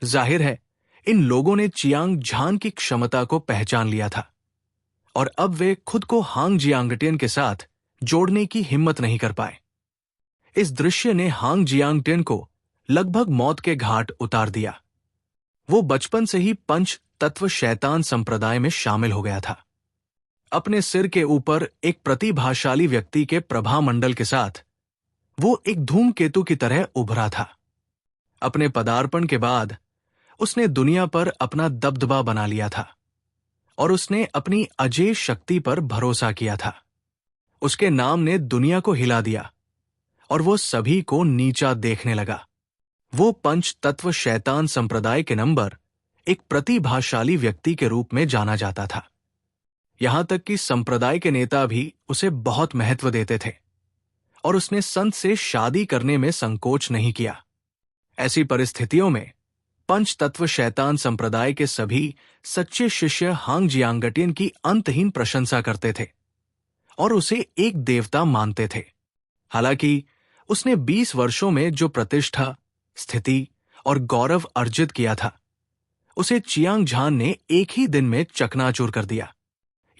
जाहिर है, इन लोगों ने चियांग झान की क्षमता को पहचान लिया था और अब वे खुद को हांग जियांगटियन के साथ जोड़ने की हिम्मत नहीं कर पाए। इस दृश्य ने हांग जियांगटियन को लगभग मौत के घाट उतार दिया। वो बचपन से ही पंच तत्व शैतान संप्रदाय में शामिल हो गया था। अपने सिर के ऊपर एक प्रतिभाशाली व्यक्ति के प्रभामंडल के साथ वो एक धूमकेतु की तरह उभरा था। अपने पदार्पण के बाद उसने दुनिया पर अपना दबदबा बना लिया था और उसने अपनी अजेय शक्ति पर भरोसा किया था। उसके नाम ने दुनिया को हिला दिया और वो सभी को नीचा देखने लगा। वो पंच तत्व शैतान संप्रदाय के नंबर एक प्रतिभाशाली व्यक्ति के रूप में जाना जाता था। यहां तक कि संप्रदाय के नेता भी उसे बहुत महत्व देते थे और उसने संत से शादी करने में संकोच नहीं किया। ऐसी परिस्थितियों में पंच तत्व शैतान संप्रदाय के सभी सच्चे शिष्य हांग जियांगटियन की अंतहीन प्रशंसा करते थे और उसे एक देवता मानते थे। हालांकि उसने 20 वर्षों में जो प्रतिष्ठा, स्थिति और गौरव अर्जित किया था, उसे चियांग झान ने एक ही दिन में चकनाचूर कर दिया।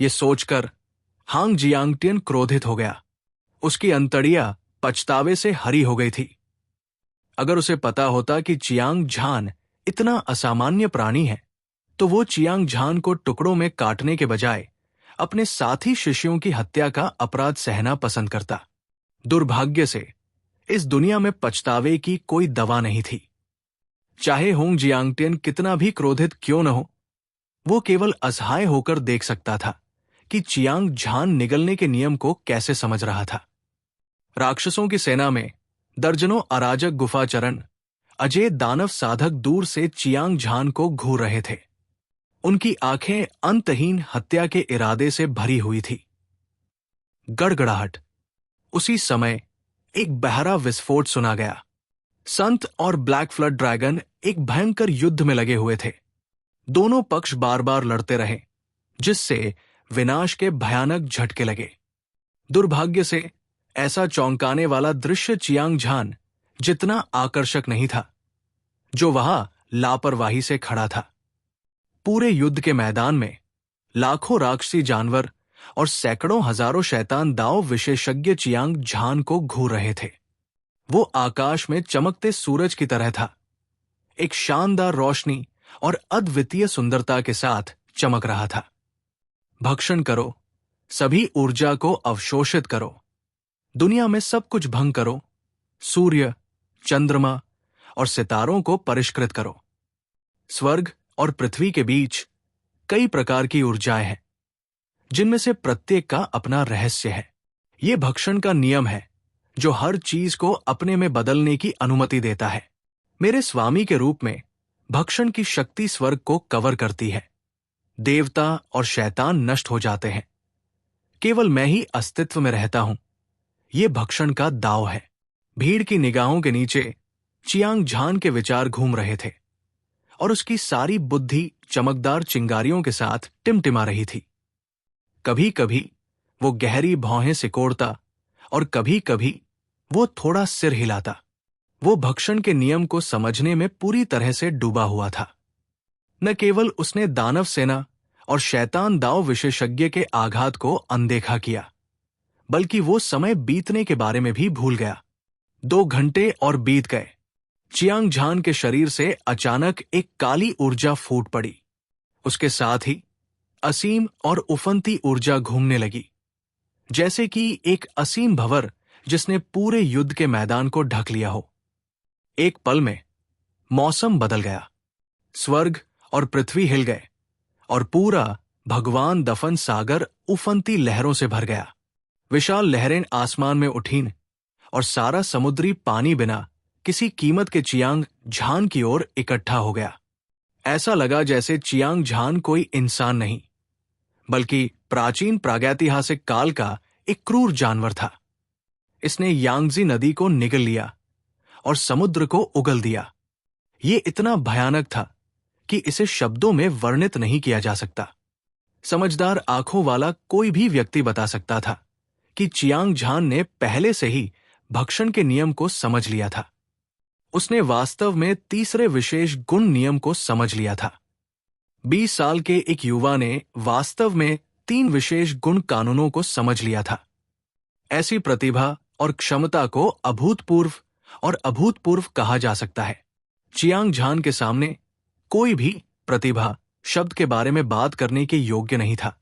ये सोचकर हांग जियांगटियन क्रोधित हो गया। उसकी अंतड़ियां पछतावे से हरी हो गई थी। अगर उसे पता होता कि चियांग झान इतना असामान्य प्राणी है, तो वो चियांग झान को टुकड़ों में काटने के बजाय अपने साथी शिष्यों की हत्या का अपराध सहना पसंद करता। दुर्भाग्य से इस दुनिया में पछतावे की कोई दवा नहीं थी। चाहे होंग जियांगटियन कितना भी क्रोधित क्यों न हो, वो केवल असहाय होकर देख सकता था कि चियांग झान निगलने के नियम को कैसे समझ रहा था। राक्षसों की सेना में दर्जनों अराजक गुफाचरण, अजय दानव साधक दूर से चियांग झान को घूर रहे थे। उनकी आंखें अंतहीन हत्या के इरादे से भरी हुई थी। गड़गड़ाहट। उसी समय एक बहरा विस्फोट सुना गया। संत और ब्लैक फ्लड ड्रैगन एक भयंकर युद्ध में लगे हुए थे। दोनों पक्ष बार बार लड़ते रहे, जिससे विनाश के भयानक झटके लगे। दुर्भाग्य से ऐसा चौंकाने वाला दृश्य चियांग झान जितना आकर्षक नहीं था, जो वहां लापरवाही से खड़ा था। पूरे युद्ध के मैदान में लाखों राक्षसी जानवर और सैकड़ों हजारों शैतान दाव विशेषज्ञ चियांग झान को घूर रहे थे। वो आकाश में चमकते सूरज की तरह था, एक शानदार रोशनी और अद्वितीय सुंदरता के साथ चमक रहा था। भक्षण करो, सभी ऊर्जा को अवशोषित करो, दुनिया में सब कुछ भंग करो, सूर्य, चंद्रमा और सितारों को परिष्कृत करो। स्वर्ग और पृथ्वी के बीच कई प्रकार की ऊर्जाएं हैं, जिनमें से प्रत्येक का अपना रहस्य है। ये भक्षण का नियम है जो हर चीज को अपने में बदलने की अनुमति देता है। मेरे स्वामी के रूप में भक्षण की शक्ति स्वर्ग को कवर करती है। देवता और शैतान नष्ट हो जाते हैं, केवल मैं ही अस्तित्व में रहता हूं। ये भक्षण का दांव है। भीड़ की निगाहों के नीचे चियांग झान के विचार घूम रहे थे और उसकी सारी बुद्धि चमकदार चिंगारियों के साथ टिमटिमा रही थी। कभी कभी वो गहरी भौहें सिकोड़ता और कभी कभी वो थोड़ा सिर हिलाता। वो भक्षण के नियम को समझने में पूरी तरह से डूबा हुआ था। न केवल उसने दानव सेना और शैतान दाव विशेषज्ञ के आघात को अनदेखा किया, बल्कि वो समय बीतने के बारे में भी भूल गया। 2 घंटे और बीत गए। चियांग झान के शरीर से अचानक एक काली ऊर्जा फूट पड़ी। उसके साथ ही असीम और उफनती ऊर्जा घूमने लगी, जैसे कि एक असीम भंवर जिसने पूरे युद्ध के मैदान को ढक लिया हो। एक पल में मौसम बदल गया। स्वर्ग और पृथ्वी हिल गए और पूरा भगवान दफन सागर उफनती लहरों से भर गया। विशाल लहरें आसमान में उठीं और सारा समुद्री पानी बिना किसी कीमत के चियांग झान की ओर इकट्ठा हो गया। ऐसा लगा जैसे चियांग झान कोई इंसान नहीं, बल्कि प्राचीन प्रागैतिहासिक काल का एक क्रूर जानवर था। इसने यांगजी नदी को निगल लिया और समुद्र को उगल दिया। ये इतना भयानक था कि इसे शब्दों में वर्णित नहीं किया जा सकता। समझदार आंखों वाला कोई भी व्यक्ति बता सकता था कि चियांग झान ने पहले से ही भक्षण के नियम को समझ लिया था। उसने वास्तव में तीसरे विशेष गुण नियम को समझ लिया था। 20 साल के एक युवा ने वास्तव में 3 विशेष गुण कानूनों को समझ लिया था। ऐसी प्रतिभा और क्षमता को अभूतपूर्व और अभूतपूर्व कहा जा सकता है। चियांग झान के सामने कोई भी प्रतिभा शब्द के बारे में बात करने के योग्य नहीं था,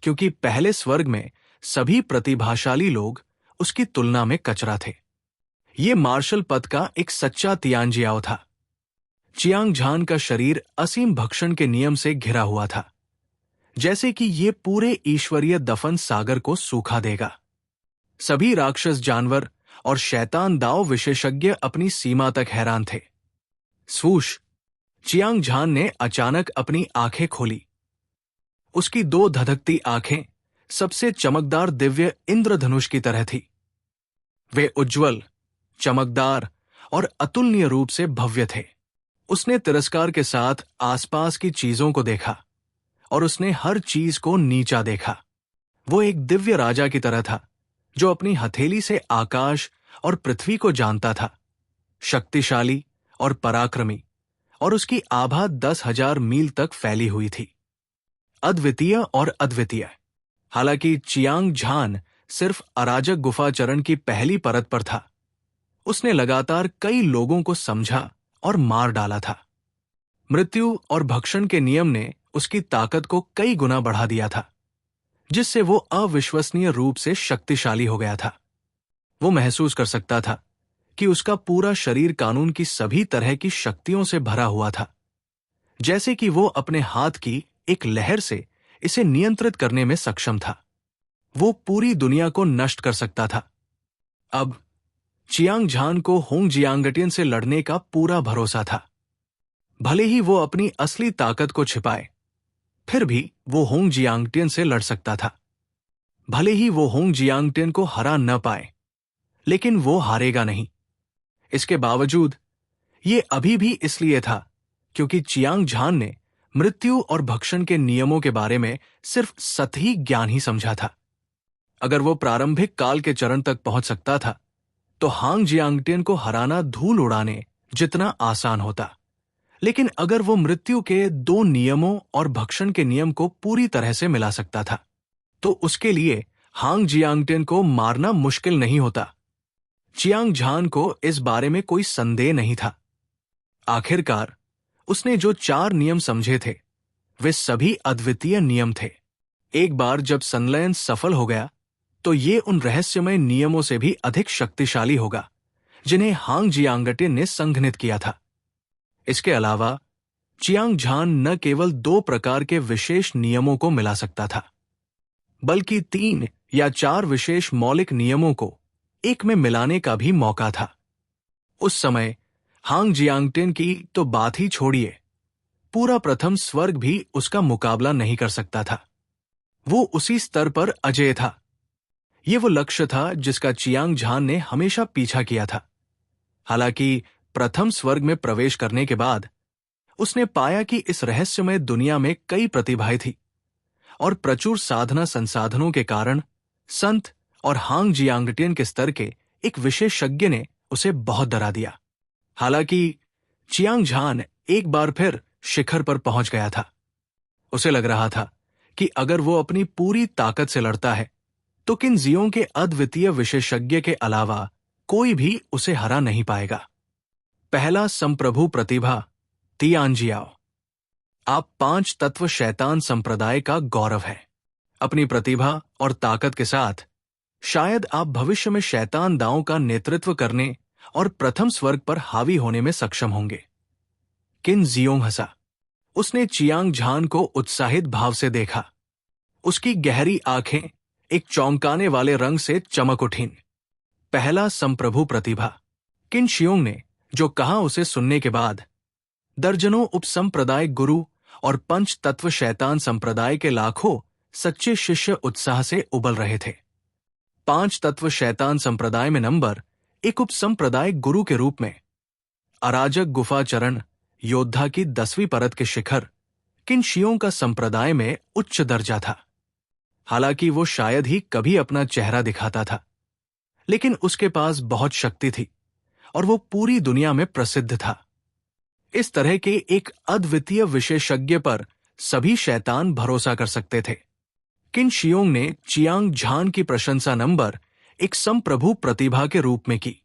क्योंकि पहले स्वर्ग में सभी प्रतिभाशाली लोग उसकी तुलना में कचरा थे। ये मार्शल पद का एक सच्चा तियानजियाओ था। चियांग झान का शरीर असीम भक्षण के नियम से घिरा हुआ था, जैसे कि ये पूरे ईश्वरीय दफन सागर को सूखा देगा। सभी राक्षस जानवर और शैतान दाव विशेषज्ञ अपनी सीमा तक हैरान थे। स्वूश! चियांग झान ने अचानक अपनी आंखें खोली। उसकी 2 धधकती आंखें सबसे चमकदार दिव्य इंद्रधनुष की तरह थी। वे उज्ज्वल, चमकदार और अतुलनीय रूप से भव्य थे। उसने तिरस्कार के साथ आसपास की चीजों को देखा और उसने हर चीज को नीचा देखा। वो एक दिव्य राजा की तरह था, जो अपनी हथेली से आकाश और पृथ्वी को जानता था, शक्तिशाली और पराक्रमी, और उसकी आभा 10,000 मील तक फैली हुई थी। अद्वितीय और अद्वितीय। हालांकि चियांग झान सिर्फ अराजक गुफाचरण की पहली परत पर था। उसने लगातार कई लोगों को समझा और मार डाला था। मृत्यु और भक्षण के नियम ने उसकी ताकत को कई गुना बढ़ा दिया था, जिससे वो अविश्वसनीय रूप से शक्तिशाली हो गया था। वो महसूस कर सकता था कि उसका पूरा शरीर कानून की सभी तरह की शक्तियों से भरा हुआ था, जैसे कि वो अपने हाथ की एक लहर से इसे नियंत्रित करने में सक्षम था। वो पूरी दुनिया को नष्ट कर सकता था। अब चियांग झान को होंग जियांगटियन से लड़ने का पूरा भरोसा था। भले ही वो अपनी असली ताकत को छिपाए, फिर भी वो होंग जियांगटियन से लड़ सकता था। भले ही वो होंग जियांगटियन को हरा न पाए, लेकिन वो हारेगा नहीं। इसके बावजूद ये अभी भी इसलिए था क्योंकि चियांग झान ने मृत्यु और भक्षण के नियमों के बारे में सिर्फ सतही ज्ञान ही समझा था। अगर वो प्रारंभिक काल के चरण तक पहुंच सकता था, तो हांग जियांगटियन को हराना धूल उड़ाने जितना आसान होता। लेकिन अगर वो मृत्यु के 2 नियमों और भक्षण के नियम को पूरी तरह से मिला सकता था, तो उसके लिए हांग जियांगटियन को मारना मुश्किल नहीं होता। चियांग झान को इस बारे में कोई संदेह नहीं था। आखिरकार उसने जो 4 नियम समझे थे, वे सभी अद्वितीय नियम थे। एक बार जब संलयन सफल हो गया, तो ये उन रहस्यमय नियमों से भी अधिक शक्तिशाली होगा जिन्हें हांग जियांगटियन ने संघनित किया था। इसके अलावा चियांग झान न केवल 2 प्रकार के विशेष नियमों को मिला सकता था, बल्कि 3 या 4 विशेष मौलिक नियमों को एक में मिलाने का भी मौका था। उस समय हांग जियांगटियन की तो बात ही छोड़िए, पूरा प्रथम स्वर्ग भी उसका मुकाबला नहीं कर सकता था। वो उसी स्तर पर अजेय था। ये वो लक्ष्य था जिसका चियांग झान ने हमेशा पीछा किया था। हालांकि प्रथम स्वर्ग में प्रवेश करने के बाद उसने पाया कि इस रहस्यमय दुनिया में कई प्रतिभाएं थी, और प्रचुर साधना संसाधनों के कारण संत और हांग जियांगटियन के स्तर के एक विशेषज्ञ ने उसे बहुत डरा दिया। हालांकि चियांग झान एक बार फिर शिखर पर पहुंच गया था। उसे लग रहा था कि अगर वो अपनी पूरी ताकत से लड़ता है, तो किन जियों के अद्वितीय विशेषज्ञ के अलावा कोई भी उसे हरा नहीं पाएगा। पहला संप्रभु प्रतिभा तियानजियाओ। आप 5 तत्व शैतान संप्रदाय का गौरव है। अपनी प्रतिभा और ताकत के साथ शायद आप भविष्य में शैतान दावों का नेतृत्व करने और प्रथम स्वर्ग पर हावी होने में सक्षम होंगे। किन जियोंग हंसा। उसने चियांग झान को उत्साहित भाव से देखा। उसकी गहरी आंखें एक चौंकाने वाले रंग से चमक उठीं। पहला संप्रभु प्रतिभा। किन शियोंग ने जो कहा उसे सुनने के बाद दर्जनों उपसंप्रदाय गुरु और पंच तत्व शैतान संप्रदाय के लाखों सच्चे शिष्य उत्साह से उबल रहे थे। 5 तत्व शैतान संप्रदाय में नंबर 1 उपसंप्रदाय गुरु के रूप में अराजक गुफाचरण योद्धा की 10वीं परत के शिखर किन शियों का संप्रदाय में उच्च दर्जा था। हालांकि वो शायद ही कभी अपना चेहरा दिखाता था, लेकिन उसके पास बहुत शक्ति थी और वो पूरी दुनिया में प्रसिद्ध था। इस तरह के एक अद्वितीय विशेषज्ञ पर सभी शैतान भरोसा कर सकते थे। किन शियोंग ने चियांग झान की प्रशंसा नंबर एक संप्रभु प्रतिभा के रूप में की।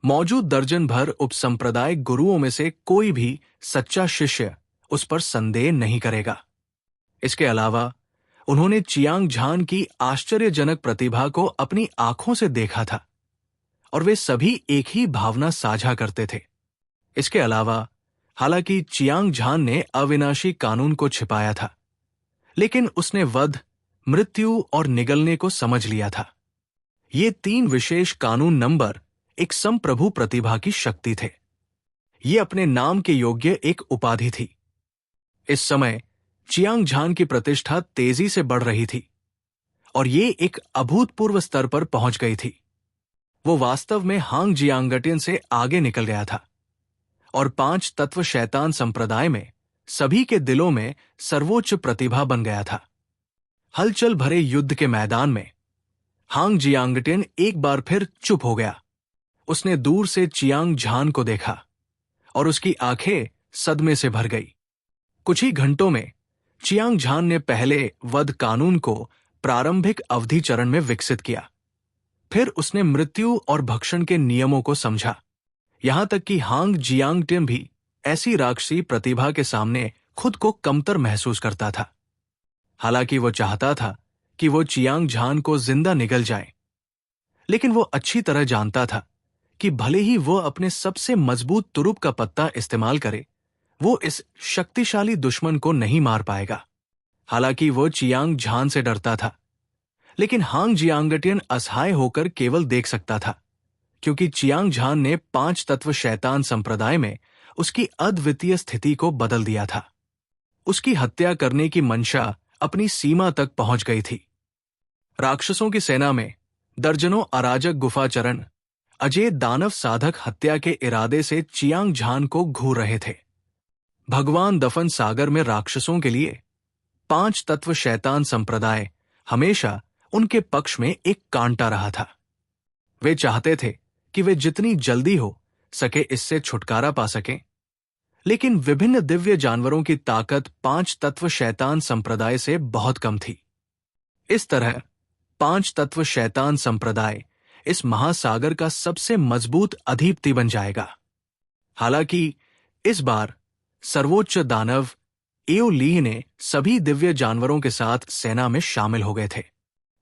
मौजूद दर्जन भर उपसंप्रदायिक गुरुओं में से कोई भी सच्चा शिष्य उस पर संदेह नहीं करेगा। इसके अलावा उन्होंने चियांग झान की आश्चर्यजनक प्रतिभा को अपनी आंखों से देखा था और वे सभी एक ही भावना साझा करते थे। इसके अलावा हालांकि चियांग झान ने अविनाशी कानून को छिपाया था, लेकिन उसने वध, मृत्यु और निगलने को समझ लिया था। ये 3 विशेष कानून नंबर एक संप्रभु प्रतिभा की शक्ति थे। ये अपने नाम के योग्य एक उपाधि थी। इस समय चियांग झान की प्रतिष्ठा तेजी से बढ़ रही थी और ये एक अभूतपूर्व स्तर पर पहुंच गई थी। वो वास्तव में हांग जियांगटियन से आगे निकल गया था और 5 तत्व शैतान संप्रदाय में सभी के दिलों में सर्वोच्च प्रतिभा बन गया था। हलचल भरे युद्ध के मैदान में हांग जियांगटियन एक बार फिर चुप हो गया। उसने दूर से चियांग झान को देखा और उसकी आंखें सदमे से भर गई। कुछ ही घंटों में चियांग झान ने पहले वध कानून को प्रारंभिक अवधि चरण में विकसित किया। फिर उसने मृत्यु और भक्षण के नियमों को समझा। यहां तक कि हांग जियांगटियन भी ऐसी राक्षसी प्रतिभा के सामने खुद को कमतर महसूस करता था। हालांकि वो चाहता था कि वो चियांग झान को जिंदा निगल जाए, लेकिन वो अच्छी तरह जानता था कि भले ही वो अपने सबसे मजबूत तुरुप का पत्ता इस्तेमाल करे, वो इस शक्तिशाली दुश्मन को नहीं मार पाएगा। हालांकि वो चियांग झान से डरता था, लेकिन हांग जियांगटियन असहाय होकर केवल देख सकता था, क्योंकि चियांग झान ने 5 तत्व शैतान संप्रदाय में उसकी अद्वितीय स्थिति को बदल दिया था। उसकी हत्या करने की मंशा अपनी सीमा तक पहुंच गई थी। राक्षसों की सेना में दर्जनों अराजक गुफाचरण अजय दानव साधक हत्या के इरादे से चियांग झान को घूर रहे थे। भगवान दफन सागर में राक्षसों के लिए 5 तत्व शैतान संप्रदाय हमेशा उनके पक्ष में एक कांटा रहा था। वे चाहते थे कि वे जितनी जल्दी हो सके इससे छुटकारा पा सकें, लेकिन विभिन्न दिव्य जानवरों की ताकत 5 तत्व शैतान संप्रदाय से बहुत कम थी। इस तरह 5 तत्व शैतान संप्रदाय इस महासागर का सबसे मजबूत अधिपति बन जाएगा। हालांकि इस बार सर्वोच्च दानव एओलीह ने सभी दिव्य जानवरों के साथ सेना में शामिल हो गए थे।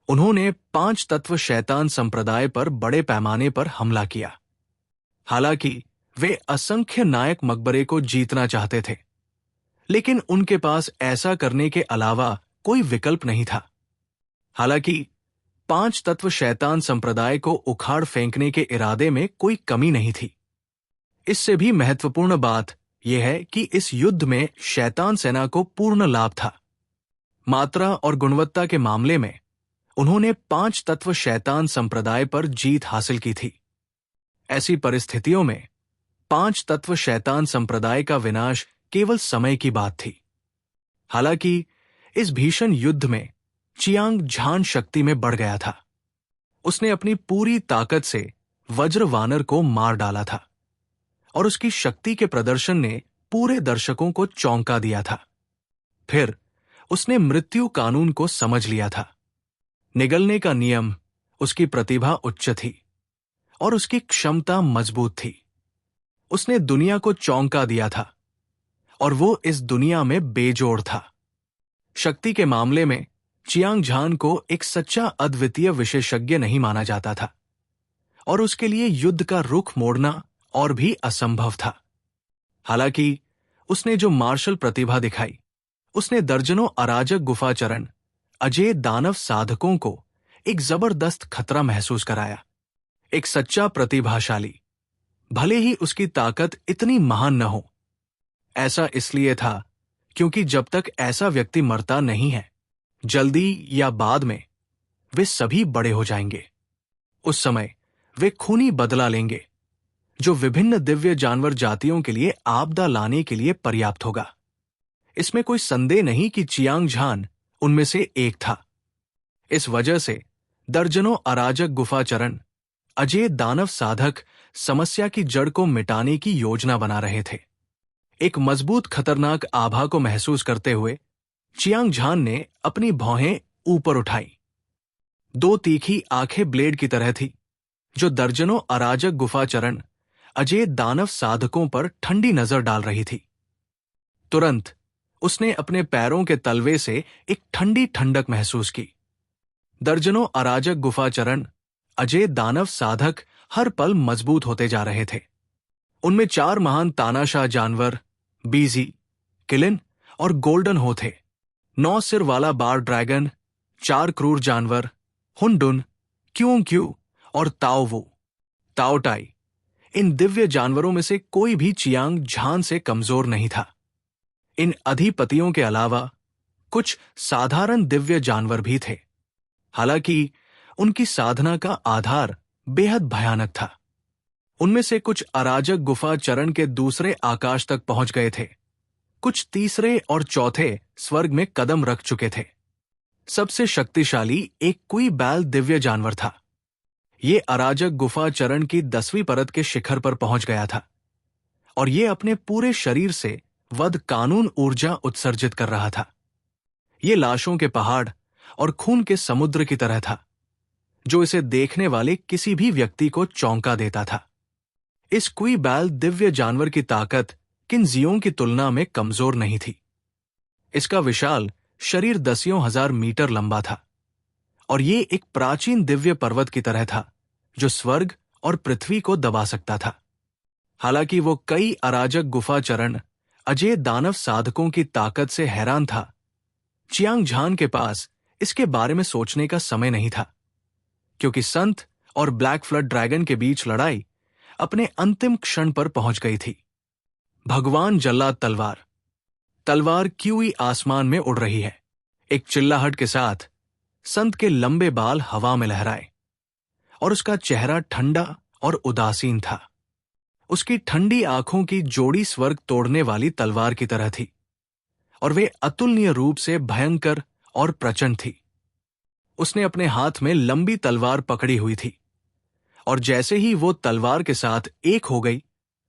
उन्होंने 5 तत्व शैतान संप्रदाय पर बड़े पैमाने पर हमला किया। हालांकि वे असंख्य नायक मकबरे को जीतना चाहते थे, लेकिन उनके पास ऐसा करने के अलावा कोई विकल्प नहीं था। हालांकि 5 तत्व शैतान संप्रदाय को उखाड़ फेंकने के इरादे में कोई कमी नहीं थी। इससे भी महत्वपूर्ण बात यह है कि इस युद्ध में शैतान सेना को पूर्ण लाभ था। मात्रा और गुणवत्ता के मामले में उन्होंने 5 तत्व शैतान संप्रदाय पर जीत हासिल की थी। ऐसी परिस्थितियों में 5 तत्व शैतान संप्रदाय का विनाश केवल समय की बात थी। हालांकि इस भीषण युद्ध में चियांग झान शक्ति में बढ़ गया था। उसने अपनी पूरी ताकत से वज्र वानर को मार डाला था और उसकी शक्ति के प्रदर्शन ने पूरे दर्शकों को चौंका दिया था। फिर उसने मृत्यु कानून को समझ लिया था। निगलने का नियम, उसकी प्रतिभा उच्च थी और उसकी क्षमता मजबूत थी। उसने दुनिया को चौंका दिया था और वो इस दुनिया में बेजोड़ था। शक्ति के मामले में चियांग झान को एक सच्चा अद्वितीय विशेषज्ञ नहीं माना जाता था और उसके लिए युद्ध का रुख मोड़ना और भी असंभव था। हालांकि उसने जो मार्शल प्रतिभा दिखाई, उसने दर्जनों अराजक गुफाचरण अजय दानव साधकों को एक जबरदस्त खतरा महसूस कराया। एक सच्चा प्रतिभाशाली, भले ही उसकी ताकत इतनी महान न हो। ऐसा इसलिए था क्योंकि जब तक ऐसा व्यक्ति मरता नहीं है, जल्दी या बाद में वे सभी बड़े हो जाएंगे। उस समय वे खूनी बदला लेंगे, जो विभिन्न दिव्य जानवर जातियों के लिए आपदा लाने के लिए पर्याप्त होगा। इसमें कोई संदेह नहीं कि चियांग झान उनमें से एक था। इस वजह से दर्जनों अराजक गुफाचरण अजय दानव साधक समस्या की जड़ को मिटाने की योजना बना रहे थे। एक मजबूत खतरनाक आभा को महसूस करते हुए चियांग झान ने अपनी भौहें ऊपर उठाई। दो तीखी आंखें ब्लेड की तरह थी, जो दर्जनों अराजक गुफाचरण अजय दानव साधकों पर ठंडी नजर डाल रही थी। तुरंत उसने अपने पैरों के तलवे से एक ठंडी ठंडक महसूस की। दर्जनों अराजक गुफाचरण अजय दानव साधक हर पल मजबूत होते जा रहे थे। उनमें 4 महान तानाशाह जानवर बीजी, किलिन और गोल्डन हो थे। 9 सिर वाला बार ड्रैगन, 4 क्रूर जानवर हुंडुन, क्यों क्यू और ताओवू, ताओटाई। इन दिव्य जानवरों में से कोई भी चियांग झान से कमजोर नहीं था। इन अधिपतियों के अलावा कुछ साधारण दिव्य जानवर भी थे। हालांकि उनकी साधना का आधार बेहद भयानक था। उनमें से कुछ अराजक गुफा चरण के दूसरे आकाश तक पहुंच गए थे। कुछ तीसरे और चौथे स्वर्ग में कदम रख चुके थे। सबसे शक्तिशाली एक कुई बैल दिव्य जानवर था। ये अराजक गुफा चरण की 10वीं परत के शिखर पर पहुंच गया था और ये अपने पूरे शरीर से वध कानून ऊर्जा उत्सर्जित कर रहा था। ये लाशों के पहाड़ और खून के समुद्र की तरह था, जो इसे देखने वाले किसी भी व्यक्ति को चौंका देता था। इस कुई बैल दिव्य जानवर की ताकत किन्जियों की तुलना में कमजोर नहीं थी। इसका विशाल शरीर 10,000 मीटर लंबा था और ये एक प्राचीन दिव्य पर्वत की तरह था, जो स्वर्ग और पृथ्वी को दबा सकता था। हालांकि वो कई अराजक गुफा चरण अजय दानव साधकों की ताकत से हैरान था, चियांग झान के पास इसके बारे में सोचने का समय नहीं था, क्योंकि संत और ब्लैक फ्लड ड्रैगन के बीच लड़ाई अपने अंतिम क्षण पर पहुंच गई थी। भगवान जल्लाद तलवार क्यूई आसमान में उड़ रही है। एक चिल्लाहट के साथ संत के लंबे बाल हवा में लहराए और उसका चेहरा ठंडा और उदासीन था। उसकी ठंडी आंखों की जोड़ी स्वर्ग तोड़ने वाली तलवार की तरह थी और वे अतुलनीय रूप से भयंकर और प्रचंड थी। उसने अपने हाथ में लंबी तलवार पकड़ी हुई थी और जैसे ही वो तलवार के साथ एक हो गई,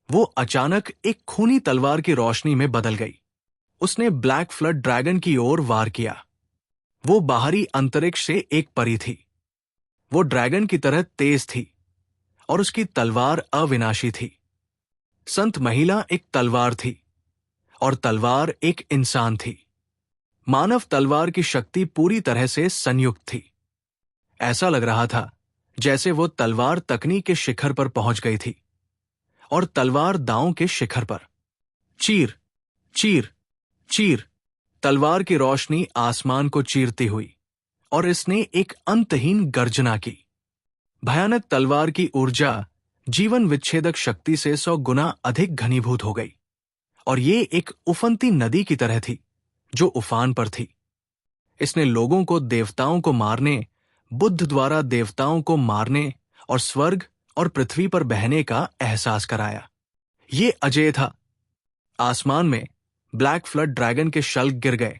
वो अचानक एक खूनी तलवार की रोशनी में बदल गई। उसने ब्लैक फ्लड ड्रैगन की ओर वार किया। वो बाहरी अंतरिक्ष से एक परी थी। वो ड्रैगन की तरह तेज थी और उसकी तलवार अविनाशी थी। संत महिला एक तलवार थी और तलवार एक इंसान थी। मानव तलवार की शक्ति पूरी तरह से संयुक्त थी। ऐसा लग रहा था जैसे वो तलवार तकनीक के शिखर पर पहुंच गई थी और तलवार दांव के शिखर पर। चीर चीर चीर, तलवार की रोशनी आसमान को चीरती हुई और इसने एक अंतहीन गर्जना की। भयानक तलवार की ऊर्जा जीवन विच्छेदक शक्ति से 100 गुना अधिक घनीभूत हो गई और ये एक उफनती नदी की तरह थी, जो उफान पर थी। इसने लोगों को देवताओं को मारने, बुद्ध द्वारा देवताओं को मारने और स्वर्ग और पृथ्वी पर बहने का एहसास कराया। ये अजेय था। आसमान में ब्लैक फ्लड ड्रैगन के शल्क गिर गए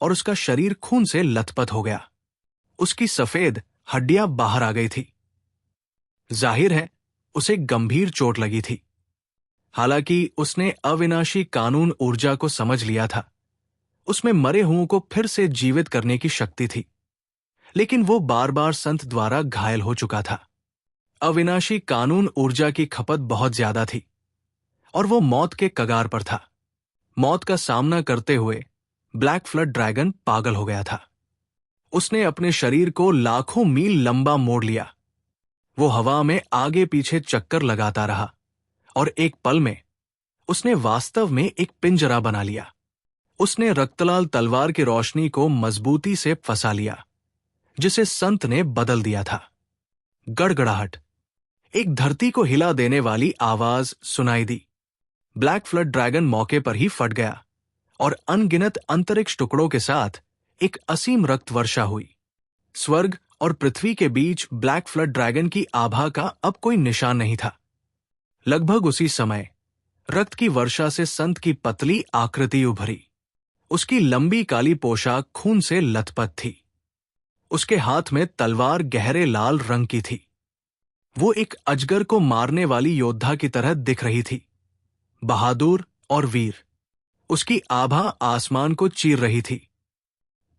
और उसका शरीर खून से लथपथ हो गया। उसकी सफेद हड्डियां बाहर आ गई थी। जाहिर है उसे गंभीर चोट लगी थी। हालांकि उसने अविनाशी कानून ऊर्जा को समझ लिया था। उसमें मरे हुओं को फिर से जीवित करने की शक्ति थी, लेकिन वो बार बार संत द्वारा घायल हो चुका था। अविनाशी कानून ऊर्जा की खपत बहुत ज्यादा थी और वो मौत के कगार पर था। मौत का सामना करते हुए ब्लैक फ्लड ड्रैगन पागल हो गया था। उसने अपने शरीर को लाखों मील लंबा मोड़ लिया। वो हवा में आगे पीछे चक्कर लगाता रहा और एक पल में उसने वास्तव में एक पिंजरा बना लिया। उसने रक्तलाल तलवार की रोशनी को मजबूती से फंसा लिया, जिसे संत ने बदल दिया था। गड़गड़ाहट, एक धरती को हिला देने वाली आवाज सुनाई दी। ब्लैक फ्लड ड्रैगन मौके पर ही फट गया और अनगिनत अंतरिक्ष टुकड़ों के साथ एक असीम रक्त वर्षा हुई। स्वर्ग और पृथ्वी के बीच ब्लैक फ्लड ड्रैगन की आभा का अब कोई निशान नहीं था। लगभग उसी समय रक्त की वर्षा से संत की पतली आकृति उभरी। उसकी लंबी काली पोशाक खून से लथपथ थी। उसके हाथ में तलवार गहरे लाल रंग की थी। वो एक अजगर को मारने वाली योद्धा की तरह दिख रही थी, बहादुर और वीर। उसकी आभा आसमान को चीर रही थी।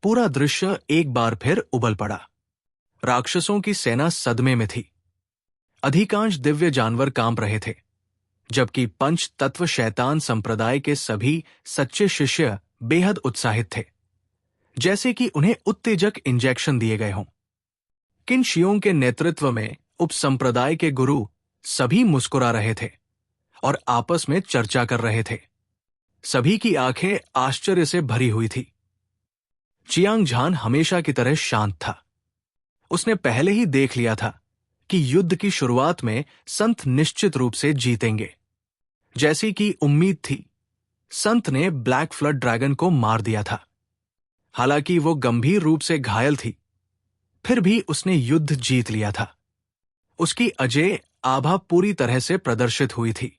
पूरा दृश्य एक बार फिर उबल पड़ा। राक्षसों की सेना सदमे में थी। अधिकांश दिव्य जानवर कांप रहे थे, जबकि पंच तत्व शैतान संप्रदाय के सभी सच्चे शिष्य बेहद उत्साहित थे, जैसे कि उन्हें उत्तेजक इंजेक्शन दिए गए हों। किन शियों के नेतृत्व में उपसंप्रदाय के गुरु सभी मुस्कुरा रहे थे और आपस में चर्चा कर रहे थे। सभी की आंखें आश्चर्य से भरी हुई थी। चियांग झान हमेशा की तरह शांत था। उसने पहले ही देख लिया था कि युद्ध की शुरुआत में संत निश्चित रूप से जीतेंगे। जैसी कि उम्मीद थी, संत ने ब्लैक फ्लड ड्रैगन को मार दिया था। हालांकि वो गंभीर रूप से घायल थी, फिर भी उसने युद्ध जीत लिया था। उसकी अजेय आभा पूरी तरह से प्रदर्शित हुई थी।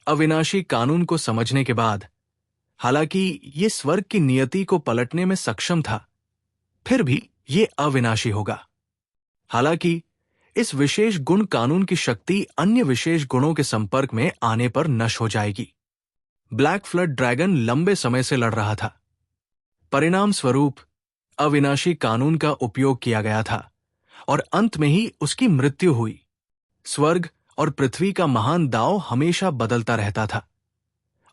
अविनाशी कानून को समझने के बाद, हालांकि ये स्वर्ग की नियति को पलटने में सक्षम था, फिर भी ये अविनाशी होगा। हालांकि इस विशेष गुण कानून की शक्ति अन्य विशेष गुणों के संपर्क में आने पर नष्ट हो जाएगी। ब्लैक फ्लड ड्रैगन लंबे समय से लड़ रहा था। परिणाम स्वरूप अविनाशी कानून का उपयोग किया गया था और अंत में ही उसकी मृत्यु हुई। स्वर्ग और पृथ्वी का महान दांव हमेशा बदलता रहता था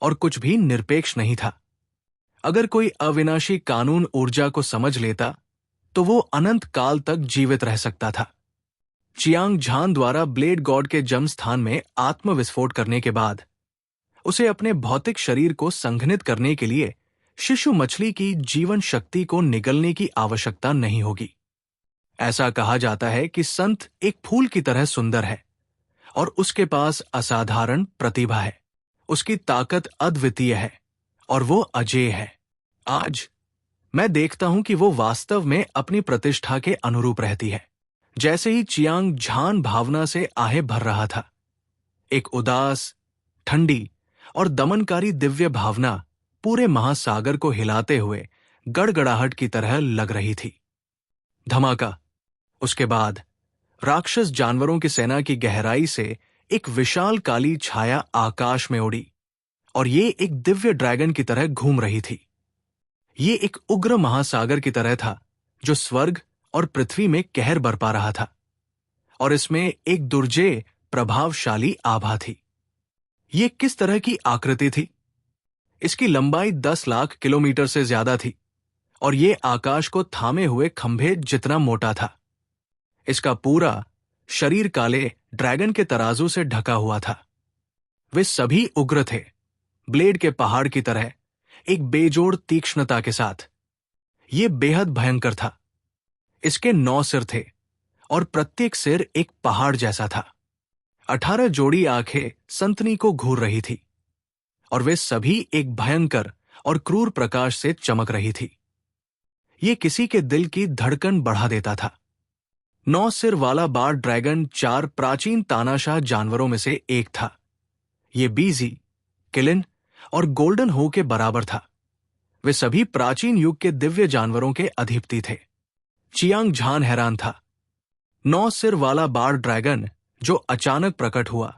और कुछ भी निरपेक्ष नहीं था। अगर कोई अविनाशी कानून ऊर्जा को समझ लेता तो वो अनंत काल तक जीवित रह सकता था। चियांग झान द्वारा ब्लेड गॉड के जन्म स्थान में आत्मविस्फोट करने के बाद उसे अपने भौतिक शरीर को संघनित करने के लिए शिशु मछली की जीवन शक्ति को निगलने की आवश्यकता नहीं होगी। ऐसा कहा जाता है कि संत एक फूल की तरह सुंदर है और उसके पास असाधारण प्रतिभा है। उसकी ताकत अद्वितीय है और वो अजेय है। आज मैं देखता हूं कि वो वास्तव में अपनी प्रतिष्ठा के अनुरूप रहती है। जैसे ही चियांग झान भावना से आहें भर रहा था, एक उदास, ठंडी और दमनकारी दिव्य भावना पूरे महासागर को हिलाते हुए गड़गड़ाहट की तरह लग रही थी। धमाका। उसके बाद राक्षस जानवरों की सेना की गहराई से एक विशाल काली छाया आकाश में उड़ी और ये एक दिव्य ड्रैगन की तरह घूम रही थी। ये एक उग्र महासागर की तरह था जो स्वर्ग और पृथ्वी में कहर बरपा रहा था, और इसमें एक दुर्जेय प्रभावशाली आभा थी। ये किस तरह की आकृति थी? इसकी लंबाई 10 लाख किलोमीटर से ज्यादा थी और ये आकाश को थामे हुए खंभे जितना मोटा था। इसका पूरा शरीर काले ड्रैगन के तराजू से ढका हुआ था। वे सभी उग्र थे, ब्लेड के पहाड़ की तरह, एक बेजोड़ तीक्ष्णता के साथ। ये बेहद भयंकर था। इसके 9 सिर थे और प्रत्येक सिर एक पहाड़ जैसा था। 18 जोड़ी आंखें संतनी को घूर रही थी और वे सभी एक भयंकर और क्रूर प्रकाश से चमक रही थी। ये किसी के दिल की धड़कन बढ़ा देता था। 9 सिर वाला बार ड्रैगन 4 प्राचीन तानाशाह जानवरों में से एक था। ये बीजी, किलिन और गोल्डन हो के बराबर था। वे सभी प्राचीन युग के दिव्य जानवरों के अधिपति थे। चियांग झान हैरान था। 9 सिर वाला बार ड्रैगन जो अचानक प्रकट हुआ,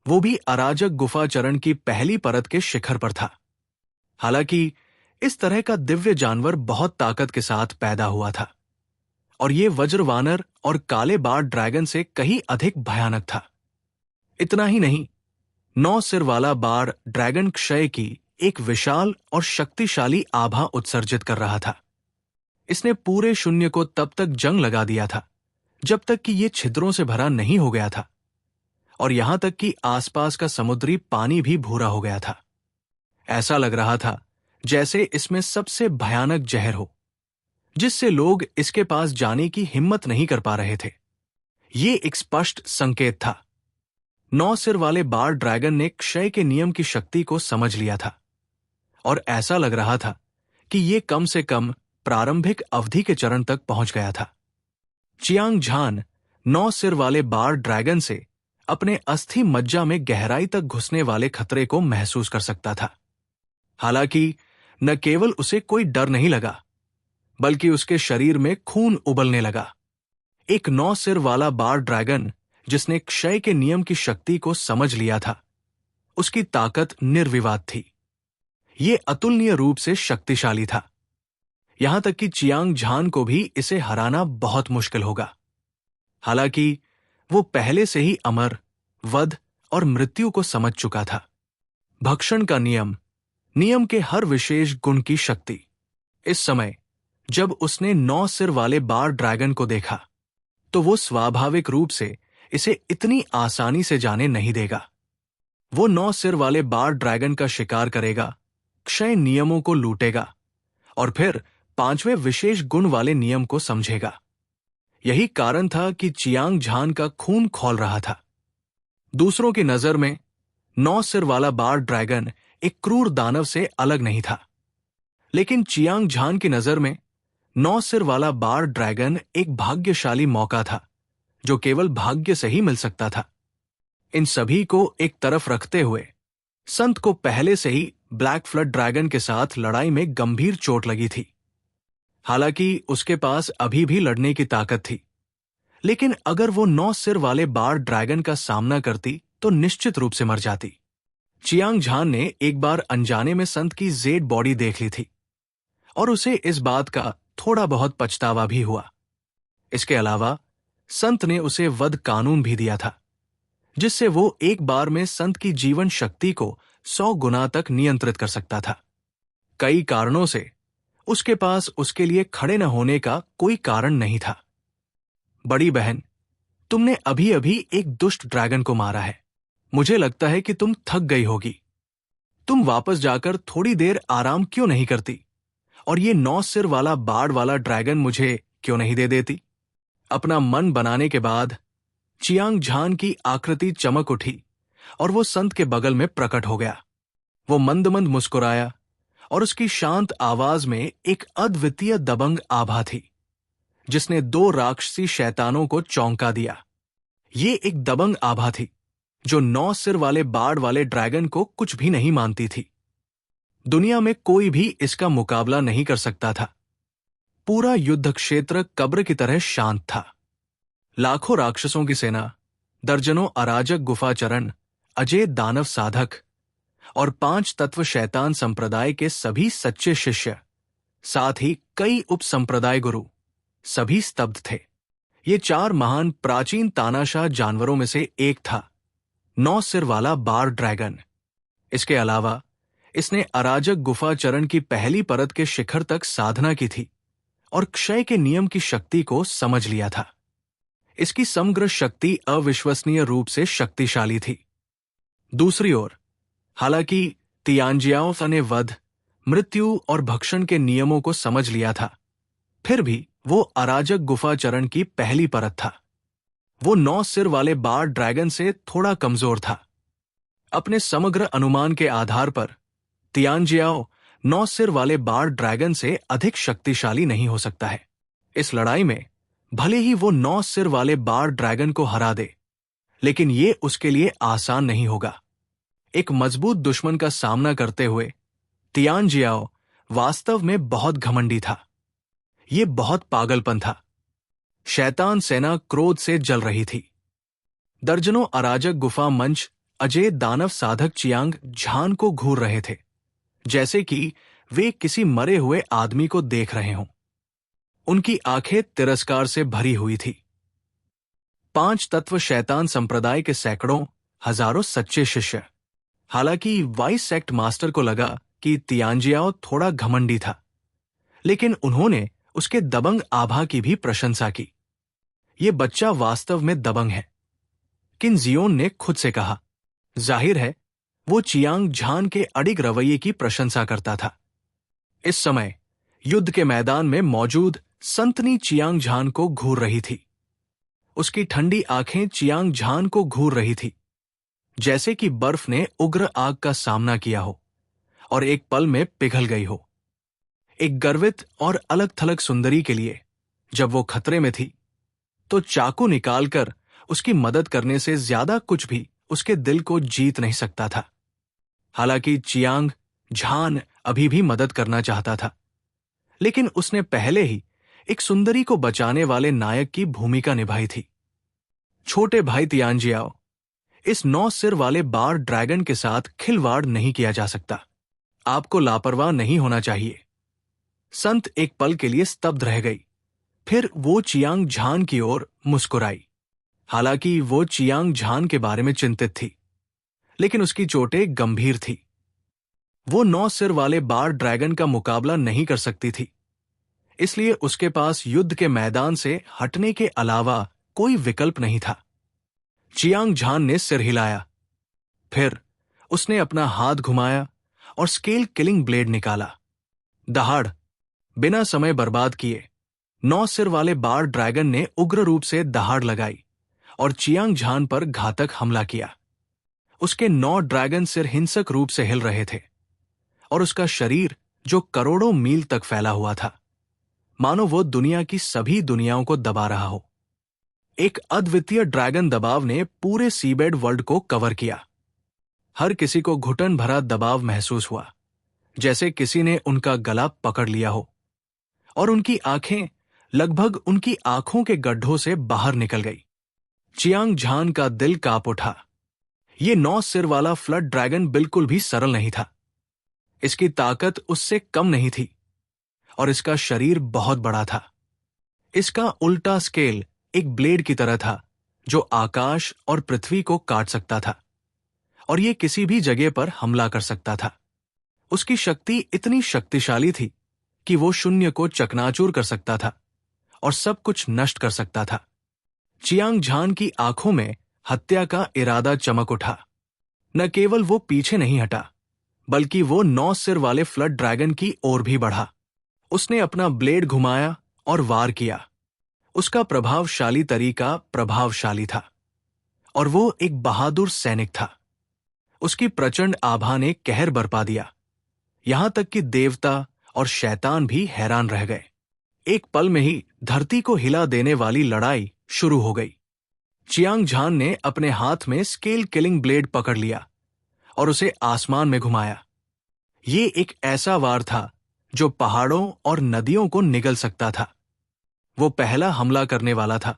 वो भी अराजक गुफा चरण की पहली परत के शिखर पर था। हालांकि इस तरह का दिव्य जानवर बहुत ताकत के साथ पैदा हुआ था और ये वज्रवानर और काले बार ड्रैगन से कहीं अधिक भयानक था। इतना ही नहीं, 9 सिर वाला बार ड्रैगन क्षय की एक विशाल और शक्तिशाली आभा उत्सर्जित कर रहा था। इसने पूरे शून्य को तब तक जंग लगा दिया था जब तक कि ये छिद्रों से भरा नहीं हो गया था, और यहां तक कि आसपास का समुद्री पानी भी भूरा हो गया था। ऐसा लग रहा था जैसे इसमें सबसे भयानक जहर हो, जिससे लोग इसके पास जाने की हिम्मत नहीं कर पा रहे थे। ये एक स्पष्ट संकेत था। 9 सिर वाले बार ड्रैगन ने क्षय के नियम की शक्ति को समझ लिया था और ऐसा लग रहा था कि ये कम से कम प्रारंभिक अवधि के चरण तक पहुंच गया था। चियांग झान 9 सिर वाले बार ड्रैगन से अपने अस्थि मज्जा में गहराई तक घुसने वाले खतरे को महसूस कर सकता था। हालांकि न केवल उसे कोई डर नहीं लगा, बल्कि उसके शरीर में खून उबलने लगा। एक 9 सिर वाला बार ड्रैगन जिसने क्षय के नियम की शक्ति को समझ लिया था, उसकी ताकत निर्विवाद थी। ये अतुलनीय रूप से शक्तिशाली था, यहां तक कि चियांग झान को भी इसे हराना बहुत मुश्किल होगा। हालांकि वो पहले से ही अमर, वध और मृत्यु को समझ चुका था। भक्षण का नियम, नियम के हर विशेष गुण की शक्ति। इस समय जब उसने 9 सिर वाले बार ड्रैगन को देखा, तो वो स्वाभाविक रूप से इसे इतनी आसानी से जाने नहीं देगा। वो 9 सिर वाले बार ड्रैगन का शिकार करेगा, क्षय नियमों को लूटेगा और फिर 5वें विशेष गुण वाले नियम को समझेगा। यही कारण था कि चियांग झान का खून खौल रहा था। दूसरों की नजर में 9 सिर वाला बार ड्रैगन एक क्रूर दानव से अलग नहीं था, लेकिन चियांग झान की नजर में 9 सिर वाला बार ड्रैगन एक भाग्यशाली मौका था, जो केवल भाग्य से ही मिल सकता था। इन सभी को एक तरफ रखते हुए संत को पहले से ही ब्लैक फ्लड ड्रैगन के साथ लड़ाई में गंभीर चोट लगी थी। हालांकि उसके पास अभी भी लड़ने की ताकत थी, लेकिन अगर वो 9 सिर वाले बार ड्रैगन का सामना करती तो निश्चित रूप से मर जाती। चियांग झान ने एक बार अनजाने में संत की जेड बॉडी देख ली थी और उसे इस बात का थोड़ा बहुत पछतावा भी हुआ। इसके अलावा संत ने उसे वध कानून भी दिया था, जिससे वो एक बार में संत की जीवन शक्ति को 100 गुना तक नियंत्रित कर सकता था। कई कारणों से उसके पास उसके लिए खड़े न होने का कोई कारण नहीं था। बड़ी बहन, तुमने अभी अभी एक दुष्ट ड्रैगन को मारा है। मुझे लगता है कि तुम थक गई होगी। तुम वापस जाकर थोड़ी देर आराम क्यों नहीं करती और ये 9 सिर वाला बाड़ वाला ड्रैगन मुझे क्यों नहीं दे देती? अपना मन बनाने के बाद चियांग झान की आकृति चमक उठी और वो संत के बगल में प्रकट हो गया। वो मंद मंद मुस्कुराया और उसकी शांत आवाज में एक अद्वितीय दबंग आभा थी, जिसने 2 राक्षसी शैतानों को चौंका दिया। ये एक दबंग आभा थी जो 9 सिर वाले बाड़ वाले ड्रैगन को कुछ भी नहीं मानती थी। दुनिया में कोई भी इसका मुकाबला नहीं कर सकता था। पूरा युद्ध क्षेत्र कब्र की तरह शांत था। लाखों राक्षसों की सेना, दर्जनों अराजक गुफाचरण, अजय दानव साधक और 5 तत्व शैतान संप्रदाय के सभी सच्चे शिष्य, साथ ही कई उप संप्रदाय गुरु, सभी स्तब्ध थे। ये 4 महान प्राचीन तानाशाह जानवरों में से एक था 9 सिर वाला बार ड्रैगन। इसके अलावा इसने अराजक गुफाचरण की पहली परत के शिखर तक साधना की थी और क्षय के नियम की शक्ति को समझ लिया था। इसकी समग्र शक्ति अविश्वसनीय रूप से शक्तिशाली थी। दूसरी ओर, हालांकि तियानजियाओ ने वध, मृत्यु और भक्षण के नियमों को समझ लिया था, फिर भी वो अराजक गुफाचरण की पहली परत था। वो 9 सिर वाले बार ड्रैगन से थोड़ा कमजोर था। अपने समग्र अनुमान के आधार पर तियानजियाओ 9 सिर वाले बार ड्रैगन से अधिक शक्तिशाली नहीं हो सकता है। इस लड़ाई में भले ही वो 9 सिर वाले बार ड्रैगन को हरा दे, लेकिन ये उसके लिए आसान नहीं होगा। एक मजबूत दुश्मन का सामना करते हुए तियानजियाओ वास्तव में बहुत घमंडी था। ये बहुत पागलपन था। शैतान सेना क्रोध से जल रही थी। दर्जनों अराजक गुफा मंच अजय दानव साधक चियांग झान को घूर रहे थे, जैसे कि वे किसी मरे हुए आदमी को देख रहे हों। उनकी आंखें तिरस्कार से भरी हुई थी। 5 तत्व शैतान संप्रदाय के सैकड़ों, हजारों सच्चे शिष्य। हालांकि वाइस सेक्ट मास्टर को लगा कि तियानजियाओ थोड़ा घमंडी था, लेकिन उन्होंने उसके दबंग आभा की भी प्रशंसा की। ये बच्चा वास्तव में दबंग है, किन जियोन ने खुद से कहा। जाहिर है वो चियांग झान के अडिग रवैये की प्रशंसा करता था। इस समय युद्ध के मैदान में मौजूद संतनी चियांग झान को घूर रही थी। उसकी ठंडी आंखें चियांग झान को घूर रही थी, जैसे कि बर्फ ने उग्र आग का सामना किया हो और एक पल में पिघल गई हो। एक गर्वित और अलग थलग सुंदरी के लिए जब वो खतरे में थी, तो चाकू निकालकर उसकी मदद करने से ज्यादा कुछ भी उसके दिल को जीत नहीं सकता था। हालांकि चियांग झान अभी भी मदद करना चाहता था, लेकिन उसने पहले ही एक सुंदरी को बचाने वाले नायक की भूमिका निभाई थी। छोटे भाई तियानजियाओ, इस 9 सिर वाले बार ड्रैगन के साथ खिलवाड़ नहीं किया जा सकता। आपको लापरवाह नहीं होना चाहिए। संत एक पल के लिए स्तब्ध रह गई। फिर वो चियांग झान की ओर मुस्कुराई। हालांकि वो चियांग झान के बारे में चिंतित थी, लेकिन उसकी चोटें गंभीर थी। वो 9 सिर वाले बार ड्रैगन का मुकाबला नहीं कर सकती थी, इसलिए उसके पास युद्ध के मैदान से हटने के अलावा कोई विकल्प नहीं था। चियांग झान ने सिर हिलाया। फिर उसने अपना हाथ घुमाया और स्केल किलिंग ब्लेड निकाला। दहाड़, बिना समय बर्बाद किए 9 सिर वाले बार ड्रैगन ने उग्र रूप से दहाड़ लगाई और चियांग झान पर घातक हमला किया। उसके 9 ड्रैगन सिर हिंसक रूप से हिल रहे थे और उसका शरीर, जो करोड़ों मील तक फैला हुआ था, मानो वो दुनिया की सभी दुनियाओं को दबा रहा हो। एक अद्वितीय ड्रैगन दबाव ने पूरे सीबेड वर्ल्ड को कवर किया। हर किसी को घुटन भरा दबाव महसूस हुआ, जैसे किसी ने उनका गला पकड़ लिया हो, और उनकी आंखें लगभग उनकी आंखों के गड्ढों से बाहर निकल गई। चियांग झान का दिल कांप उठा। ये 9 सिर वाला फ्लड ड्रैगन बिल्कुल भी सरल नहीं था। इसकी ताकत उससे कम नहीं थी और इसका शरीर बहुत बड़ा था। इसका उल्टा स्केल एक ब्लेड की तरह था, जो आकाश और पृथ्वी को काट सकता था, और ये किसी भी जगह पर हमला कर सकता था। उसकी शक्ति इतनी शक्तिशाली थी कि वो शून्य को चकनाचूर कर सकता था और सब कुछ नष्ट कर सकता था। चियांग झान की आंखों में हत्या का इरादा चमक उठा। न केवल वो पीछे नहीं हटा, बल्कि वो 9 सिर वाले फ्लड ड्रैगन की ओर भी बढ़ा। उसने अपना ब्लेड घुमाया और वार किया। उसका प्रभावशाली तरीका प्रभावशाली था, और वो एक बहादुर सैनिक था। उसकी प्रचंड आभा ने कहर बरपा दिया, यहां तक कि देवता और शैतान भी हैरान रह गए। एक पल में ही धरती को हिला देने वाली लड़ाई शुरू हो गई। चियांग झान ने अपने हाथ में स्केल किलिंग ब्लेड पकड़ लिया और उसे आसमान में घुमाया। ये एक ऐसा वार था जो पहाड़ों और नदियों को निगल सकता था। वो पहला हमला करने वाला था,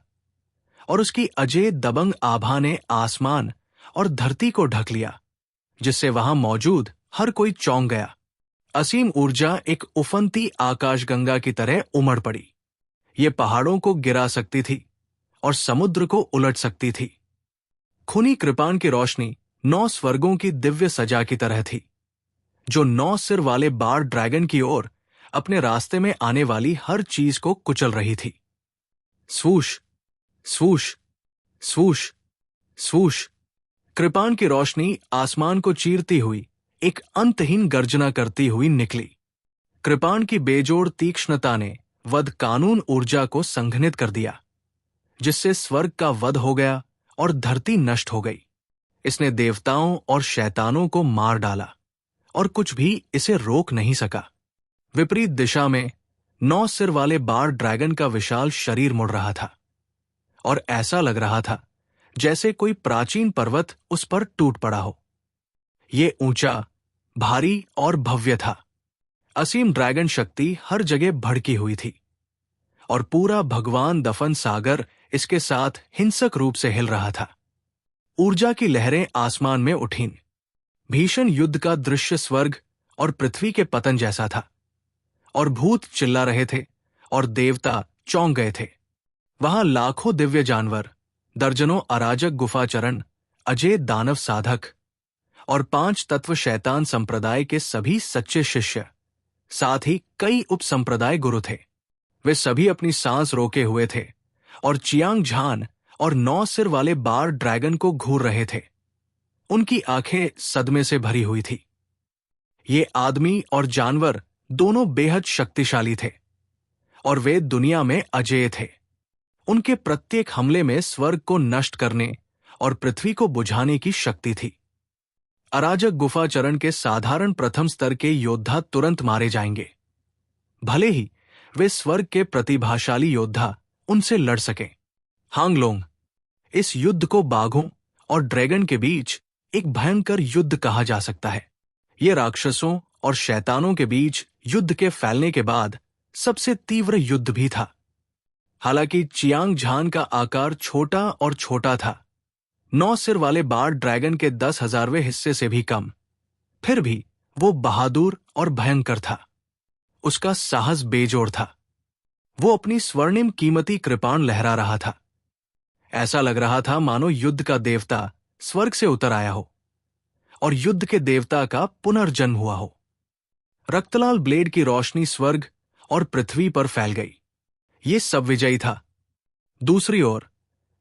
और उसकी अजय दबंग आभा ने आसमान और धरती को ढक लिया, जिससे वहां मौजूद हर कोई चौंक गया। असीम ऊर्जा एक उफनती आकाशगंगा की तरह उमड़ पड़ी। ये पहाड़ों को गिरा सकती थी और समुद्र को उलट सकती थी। खूनी कृपाण की रोशनी 9 स्वर्गों की दिव्य सजा की तरह थी, जो 9 सिर वाले बार ड्रैगन की ओर अपने रास्ते में आने वाली हर चीज को कुचल रही थी। स्वूश, स्वूश, स्वूश, स्वूश। कृपाण की रोशनी आसमान को चीरती हुई एक अंतहीन गर्जना करती हुई निकली। कृपाण की बेजोड़ तीक्ष्णता ने वध कानून ऊर्जा को संघनित कर दिया, जिससे स्वर्ग का वध हो गया और धरती नष्ट हो गई। इसने देवताओं और शैतानों को मार डाला, और कुछ भी इसे रोक नहीं सका। विपरीत दिशा में 9 सिर वाले बार ड्रैगन का विशाल शरीर मुड़ रहा था, और ऐसा लग रहा था जैसे कोई प्राचीन पर्वत उस पर टूट पड़ा हो। ये ऊंचा, भारी और भव्य था। असीम ड्रैगन शक्ति हर जगह भड़की हुई थी, और पूरा भगवान दफन सागर इसके साथ हिंसक रूप से हिल रहा था। ऊर्जा की लहरें आसमान में उठीं। भीषण युद्ध का दृश्य स्वर्ग और पृथ्वी के पतन जैसा था, और भूत चिल्ला रहे थे और देवता चौंक गए थे। वहां लाखों दिव्य जानवर, दर्जनों अराजक गुफाचरण, अजय दानव साधक और 5 तत्व शैतान संप्रदाय के सभी सच्चे शिष्य, साथ ही कई उपसंप्रदाय गुरु थे। वे सभी अपनी सांस रोके हुए थे और चियांग झान और 9 सिर वाले बार ड्रैगन को घूर रहे थे। उनकी आंखें सदमे से भरी हुई थी। ये आदमी और जानवर दोनों बेहद शक्तिशाली थे, और वे दुनिया में अजेय थे। उनके प्रत्येक हमले में स्वर्ग को नष्ट करने और पृथ्वी को बुझाने की शक्ति थी। अराजक गुफाचरण के साधारण प्रथम स्तर के योद्धा तुरंत मारे जाएंगे, भले ही वे स्वर्ग के प्रतिभाशाली योद्धा उनसे लड़ सकें। हांगलोंग, इस युद्ध को बाघों और ड्रैगन के बीच एक भयंकर युद्ध कहा जा सकता है। ये राक्षसों और शैतानों के बीच युद्ध के फैलने के बाद सबसे तीव्र युद्ध भी था। हालांकि चियांग झान का आकार छोटा और छोटा था, 9 सिर वाले बार्ड ड्रैगन के 10,000वें हिस्से से भी कम, फिर भी वो बहादुर और भयंकर था। उसका साहस बेजोड़ था। वो अपनी स्वर्णिम कीमती कृपाण लहरा रहा था। ऐसा लग रहा था मानो युद्ध का देवता स्वर्ग से उतर आया हो और युद्ध के देवता का पुनर्जन्म हुआ हो। रक्तलाल ब्लेड की रोशनी स्वर्ग और पृथ्वी पर फैल गई। ये सब विजयी था। दूसरी ओर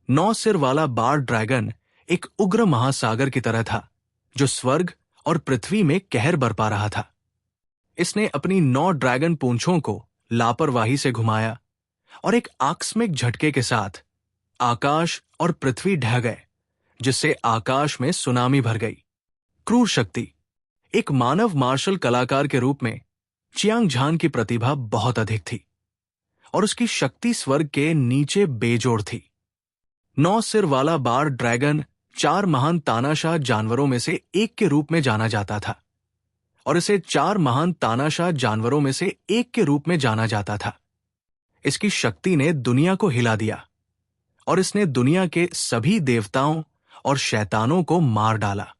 9 सिर वाला बार्ड ड्रैगन एक उग्र महासागर की तरह था, जो स्वर्ग और पृथ्वी में कहर बरपा रहा था। इसने अपनी 9 ड्रैगन पूंछों को लापरवाही से घुमाया और एक आकस्मिक झटके के साथ आकाश और पृथ्वी ढह गए, जिससे आकाश में सुनामी भर गई। क्रूर शक्ति। एक मानव मार्शल कलाकार के रूप में चियांग झान की प्रतिभा बहुत अधिक थी और उसकी शक्ति स्वर्ग के नीचे बेजोड़ थी। 9 सिर वाला बार्ड ड्रैगन 4 महान तानाशाह जानवरों में से एक के रूप में जाना जाता था और इसे 4 महान तानाशाह जानवरों में से एक के रूप में जाना जाता था। इसकी शक्ति ने दुनिया को हिला दिया और इसने दुनिया के सभी देवताओं और शैतानों को मार डाला।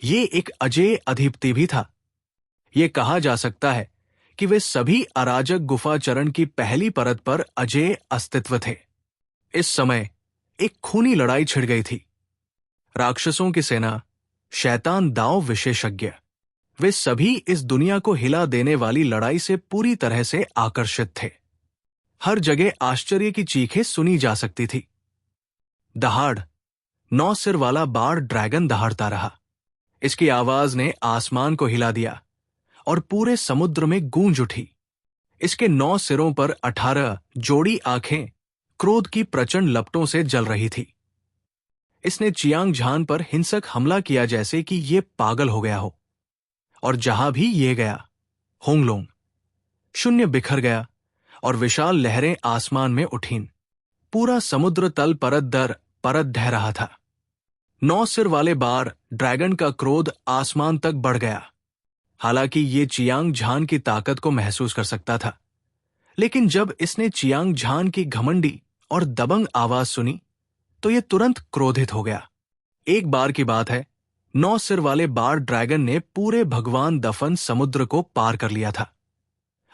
ये एक अजेय अधिपति भी था। ये कहा जा सकता है कि वे सभी अराजक गुफाचरण की पहली परत पर अजेय अस्तित्व थे। इस समय एक खूनी लड़ाई छिड़ गई थी। राक्षसों की सेना, शैतान दांव विशेषज्ञ, वे सभी इस दुनिया को हिला देने वाली लड़ाई से पूरी तरह से आकर्षित थे। हर जगह आश्चर्य की चीखें सुनी जा सकती थी। दहाड़। 9 सिर वाला बार्ड ड्रैगन दहाड़ता रहा। इसकी आवाज ने आसमान को हिला दिया और पूरे समुद्र में गूंज उठी। इसके 9 सिरों पर 18 जोड़ी आंखें क्रोध की प्रचंड लपटों से जल रही थी। इसने चियांग झान पर हिंसक हमला किया जैसे कि ये पागल हो गया हो, और जहां भी ये गया, होंगलोंग शून्य बिखर गया और विशाल लहरें आसमान में उठीं। पूरा समुद्र तल परत दर परत ढह रहा था। 9 सिर वाले बार ड्रैगन का क्रोध आसमान तक बढ़ गया। हालांकि ये चियांग झान की ताकत को महसूस कर सकता था, लेकिन जब इसने चियांग झान की घमंडी और दबंग आवाज सुनी तो ये तुरंत क्रोधित हो गया। एक बार की बात है, 9 सिर वाले बार ड्रैगन ने पूरे भगवान दफन समुद्र को पार कर लिया था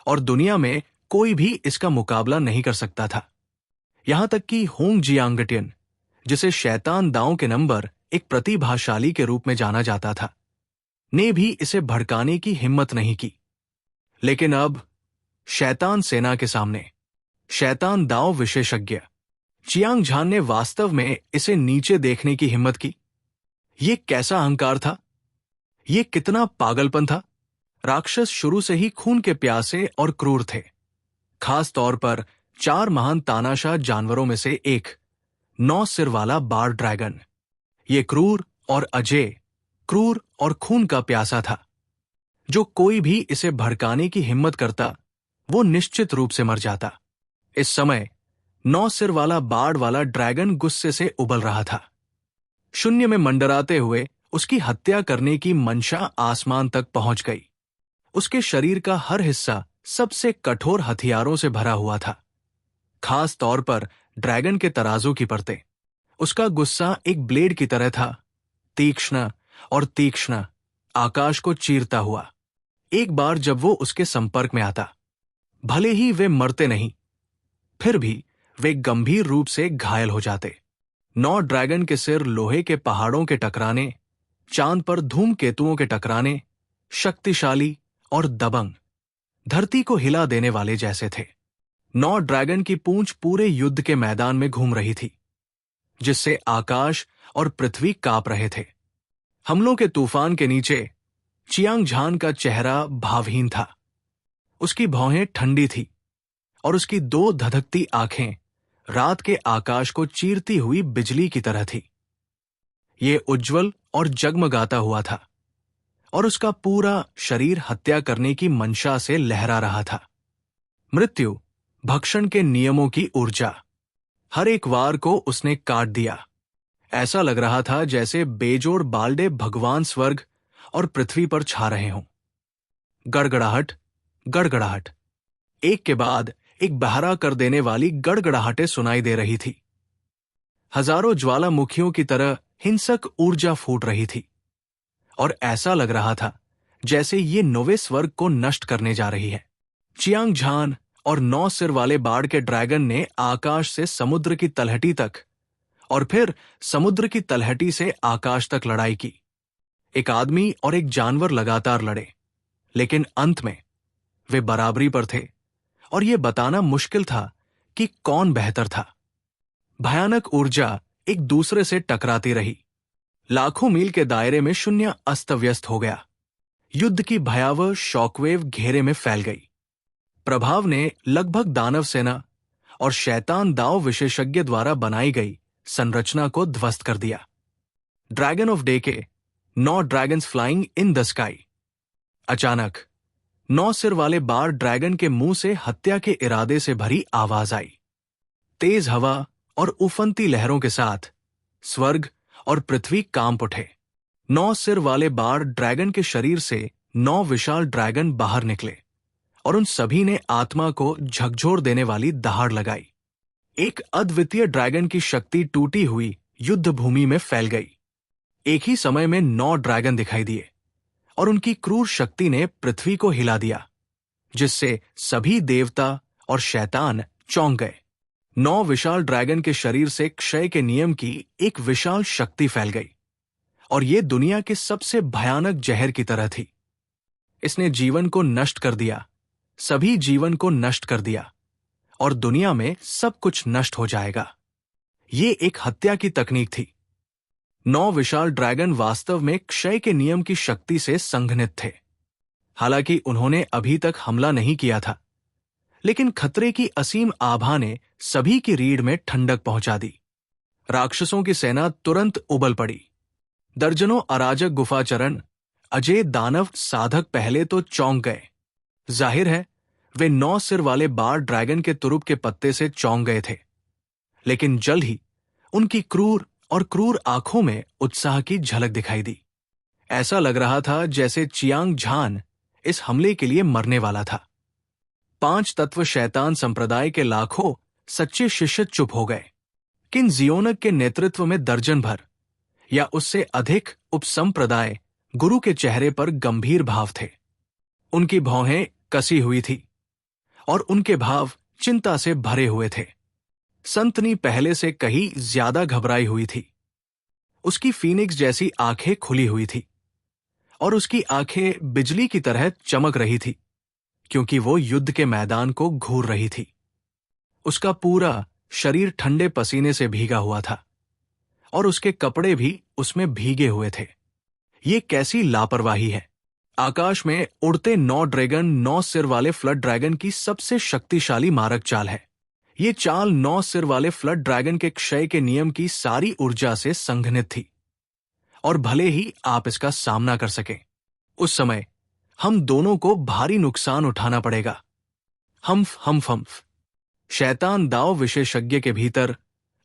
और दुनिया में कोई भी इसका मुकाबला नहीं कर सकता था। यहां तक कि होंग जियांगटियन, जिसे शैतान दांव के नंबर एक प्रतिभाशाली के रूप में जाना जाता था, ने भी इसे भड़काने की हिम्मत नहीं की। लेकिन अब शैतान सेना के सामने शैतान दांव विशेषज्ञ चियांग झान ने वास्तव में इसे नीचे देखने की हिम्मत की। ये कैसा अहंकार था? ये कितना पागलपन था? राक्षस शुरू से ही खून के प्यासे और क्रूर थे, खास तौर पर 4 महान तानाशाह जानवरों में से एक 9 सिर वाला बार ड्रैगन। ये क्रूर और अजेय, क्रूर और खून का प्यासा था। जो कोई भी इसे भड़काने की हिम्मत करता, वो निश्चित रूप से मर जाता। इस समय 9 सिर वाला बाढ़ वाला ड्रैगन गुस्से से उबल रहा था। शून्य में मंडराते हुए उसकी हत्या करने की मंशा आसमान तक पहुंच गई। उसके शरीर का हर हिस्सा सबसे कठोर हथियारों से भरा हुआ था, खास तौर पर ड्रैगन के तराजू की परतें। उसका गुस्सा एक ब्लेड की तरह था, तीक्ष्ण और तीक्ष्ण, आकाश को चीरता हुआ। एक बार जब वो उसके संपर्क में आता, भले ही वे मरते नहीं, फिर भी वे गंभीर रूप से घायल हो जाते। 9 ड्रैगन के सिर लोहे के पहाड़ों के टकराने, चांद पर धूमकेतुओं के टकराने, शक्तिशाली और दबंग, धरती को हिला देने वाले जैसे थे। 9 ड्रैगन की पूंछ पूरे युद्ध के मैदान में घूम रही थी, जिससे आकाश और पृथ्वी कांप रहे थे। हमलों के तूफान के नीचे चियांग झान का चेहरा भावहीन था। उसकी भौहें ठंडी थी और उसकी 2 धधकती आंखें रात के आकाश को चीरती हुई बिजली की तरह थी। ये उज्जवल और जगमगाता हुआ था और उसका पूरा शरीर हत्या करने की मंशा से लहरा रहा था। मृत्यु, भक्षण के नियमों की ऊर्जा, हर एक वार को उसने काट दिया। ऐसा लग रहा था जैसे बेजोड़ बाल्डे भगवान स्वर्ग और पृथ्वी पर छा रहे हों। गड़गड़ाहट, गड़गड़ाहट, एक के बाद एक बहरा कर देने वाली गड़गड़ाहटें सुनाई दे रही थी। हजारों ज्वालामुखियों की तरह हिंसक ऊर्जा फूट रही थी और ऐसा लग रहा था जैसे ये नौवे स्वर्ग को नष्ट करने जा रही है। चियांग झान और 9 सिर वाले बाढ़ के ड्रैगन ने आकाश से समुद्र की तलहटी तक और फिर समुद्र की तलहटी से आकाश तक लड़ाई की। एक आदमी और एक जानवर लगातार लड़े, लेकिन अंत में वे बराबरी पर थे और यह बताना मुश्किल था कि कौन बेहतर था। भयानक ऊर्जा एक दूसरे से टकराती रही। लाखों मील के दायरे में शून्य अस्त व्यस्त हो गया। युद्ध की भयावह शॉकवेव घेरे में फैल गई। प्रभाव ने लगभग दानव सेना और शैतान दाव विशेषज्ञ द्वारा बनाई गई संरचना को ध्वस्त कर दिया। ड्रैगन ऑफ डे के 9 dragons flying in the sky. अचानक 9 सिर वाले बार ड्रैगन के मुंह से हत्या के इरादे से भरी आवाज आई। तेज हवा और उफनती लहरों के साथ स्वर्ग और पृथ्वी कांप उठे। 9 सिर वाले बार ड्रैगन के शरीर से 9 विशाल ड्रैगन बाहर निकले और उन सभी ने आत्मा को झकझोर देने वाली दहाड़ लगाई। एक अद्वितीय ड्रैगन की शक्ति टूटी हुई युद्ध भूमि में फैल गई। एक ही समय में 9 ड्रैगन दिखाई दिए और उनकी क्रूर शक्ति ने पृथ्वी को हिला दिया, जिससे सभी देवता और शैतान चौंक गए। 9 विशाल ड्रैगन के शरीर से क्षय के नियम की एक विशाल शक्ति फैल गई और यह दुनिया के सबसे भयानक जहर की तरह थी। इसने जीवन को नष्ट कर दिया, सभी जीवन को नष्ट कर दिया और दुनिया में सब कुछ नष्ट हो जाएगा। ये एक हत्या की तकनीक थी। 9 विशाल ड्रैगन वास्तव में क्षय के नियम की शक्ति से संघनित थे। हालांकि उन्होंने अभी तक हमला नहीं किया था, लेकिन खतरे की असीम आभा ने सभी की रीढ़ में ठंडक पहुंचा दी। राक्षसों की सेना तुरंत उबल पड़ी। दर्जनों अराजक गुफाचरण अजय दानव साधक पहले तो चौंक गए। जाहिर है वे 9 सिर वाले बार ड्रैगन के तुरुप के पत्ते से चौंक गए थे, लेकिन जल्द ही उनकी क्रूर आंखों में उत्साह की झलक दिखाई दी। ऐसा लग रहा था जैसे चियांग झान इस हमले के लिए मरने वाला था। 5 तत्व शैतान संप्रदाय के लाखों सच्चे शिष्य चुप हो गए। किन जियोनक के नेतृत्व में दर्जन भर या उससे अधिक उपसंप्रदाय गुरु के चेहरे पर गंभीर भाव थे। उनकी भौहें कसी हुई थी और उनके भाव चिंता से भरे हुए थे। संतनी पहले से कहीं ज्यादा घबराई हुई थी। उसकी फीनिक्स जैसी आंखें खुली हुई थी और उसकी आंखें बिजली की तरह चमक रही थी, क्योंकि वो युद्ध के मैदान को घूर रही थी। उसका पूरा शरीर ठंडे पसीने से भीगा हुआ था और उसके कपड़े भी उसमें भीगे हुए थे। ये कैसी लापरवाही है! आकाश में उड़ते 9 ड्रैगन 9 सिर वाले फ्लड ड्रैगन की सबसे शक्तिशाली मारक चाल है। ये चाल 9 सिर वाले फ्लड ड्रैगन के क्षय के नियम की सारी ऊर्जा से संघनित थी और भले ही आप इसका सामना कर सकें, उस समय हम दोनों को भारी नुकसान उठाना पड़ेगा। हम्फ। शैतान दाव विशेषज्ञ के भीतर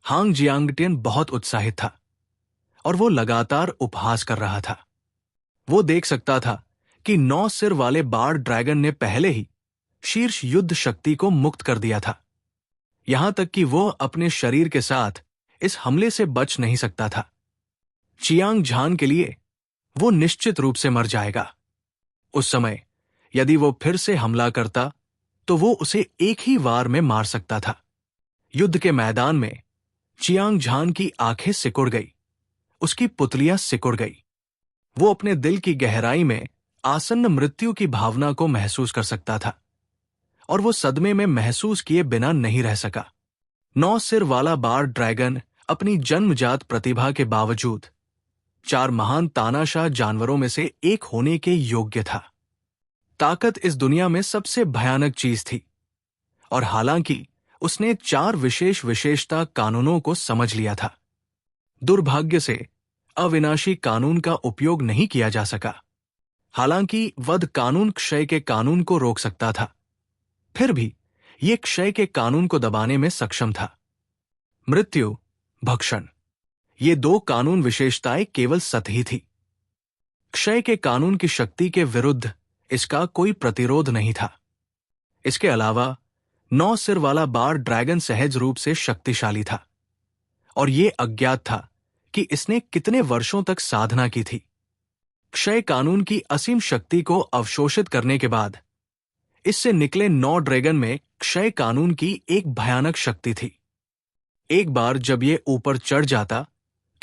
हांग जियांगटियन बहुत उत्साहित था और वो लगातार उपहास कर रहा था। वो देख सकता था कि 9 सिर वाले बार ड्रैगन ने पहले ही शीर्ष युद्ध शक्ति को मुक्त कर दिया था। यहां तक कि वो अपने शरीर के साथ इस हमले से बच नहीं सकता था। चियांग झान के लिए वो निश्चित रूप से मर जाएगा। उस समय यदि वो फिर से हमला करता तो वो उसे एक ही वार में मार सकता था। युद्ध के मैदान में चियांग झान की आंखें सिकुड़ गई, उसकी पुतलियां सिकुड़ गई। वो अपने दिल की गहराई में आसन्न मृत्यु की भावना को महसूस कर सकता था और वो सदमे में महसूस किए बिना नहीं रह सका। 9 सिर वाला बार ड्रैगन अपनी जन्मजात प्रतिभा के बावजूद 4 महान तानाशाह जानवरों में से एक होने के योग्य था। ताकत इस दुनिया में सबसे भयानक चीज थी और हालांकि उसने 4 विशेषता कानूनों को समझ लिया था, दुर्भाग्य से अविनाशी कानून का उपयोग नहीं किया जा सका। हालांकि वध कानून क्षय के कानून को रोक सकता था, फिर भी यह क्षय के कानून को दबाने में सक्षम था। मृत्यु, भक्षण, ये 2 कानून विशेषताएं केवल सतही थी। क्षय के कानून की शक्ति के विरुद्ध इसका कोई प्रतिरोध नहीं था। इसके अलावा 9 सिर वाला बार ड्रैगन सहज रूप से शक्तिशाली था और ये अज्ञात था कि इसने कितने वर्षों तक साधना की थी। क्षय कानून की असीम शक्ति को अवशोषित करने के बाद इससे निकले 9 ड्रैगन में क्षय कानून की एक भयानक शक्ति थी। एक बार जब ये ऊपर चढ़ जाता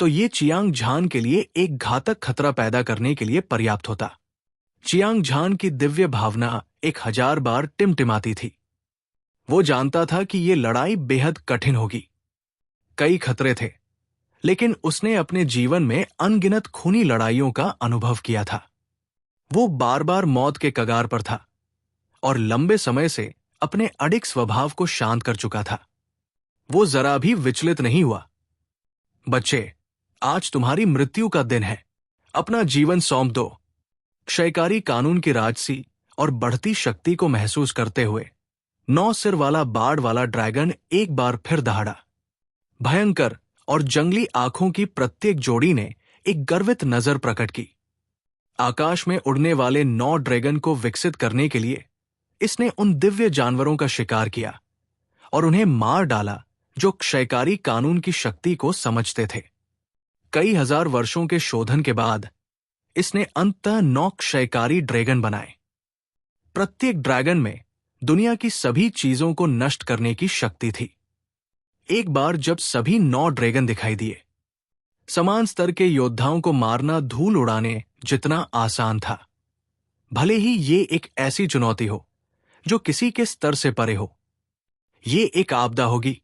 तो ये चियांग झान के लिए एक घातक खतरा पैदा करने के लिए पर्याप्त होता। चियांग झान की दिव्य भावना 1000 बार टिमटिमाती थी। वो जानता था कि ये लड़ाई बेहद कठिन होगी। कई खतरे थे, लेकिन उसने अपने जीवन में अनगिनत खूनी लड़ाइयों का अनुभव किया था। वो बार बार मौत के कगार पर था और लंबे समय से अपने अडिग स्वभाव को शांत कर चुका था। वो जरा भी विचलित नहीं हुआ। बच्चे, आज तुम्हारी मृत्यु का दिन है, अपना जीवन सौंप दो। क्षयकारी कानून की राजसी और बढ़ती शक्ति को महसूस करते हुए 9 सिर वाला बाड़ वाला ड्रैगन एक बार फिर दहाड़ा। भयंकर और जंगली आंखों की प्रत्येक जोड़ी ने एक गर्वित नजर प्रकट की। आकाश में उड़ने वाले 9 ड्रैगन को विकसित करने के लिए इसने उन दिव्य जानवरों का शिकार किया और उन्हें मार डाला जो क्षयकारी कानून की शक्ति को समझते थे। कई हजार वर्षों के शोधन के बाद इसने अंततः 9 क्षयकारी ड्रैगन बनाए। प्रत्येक ड्रैगन में दुनिया की सभी चीजों को नष्ट करने की शक्ति थी। एक बार जब सभी 9 ड्रैगन दिखाई दिए, समान स्तर के योद्धाओं को मारना धूल उड़ाने जितना आसान था। भले ही ये एक ऐसी चुनौती हो जो किसी के स्तर से परे हो। ये एक आपदा होगी।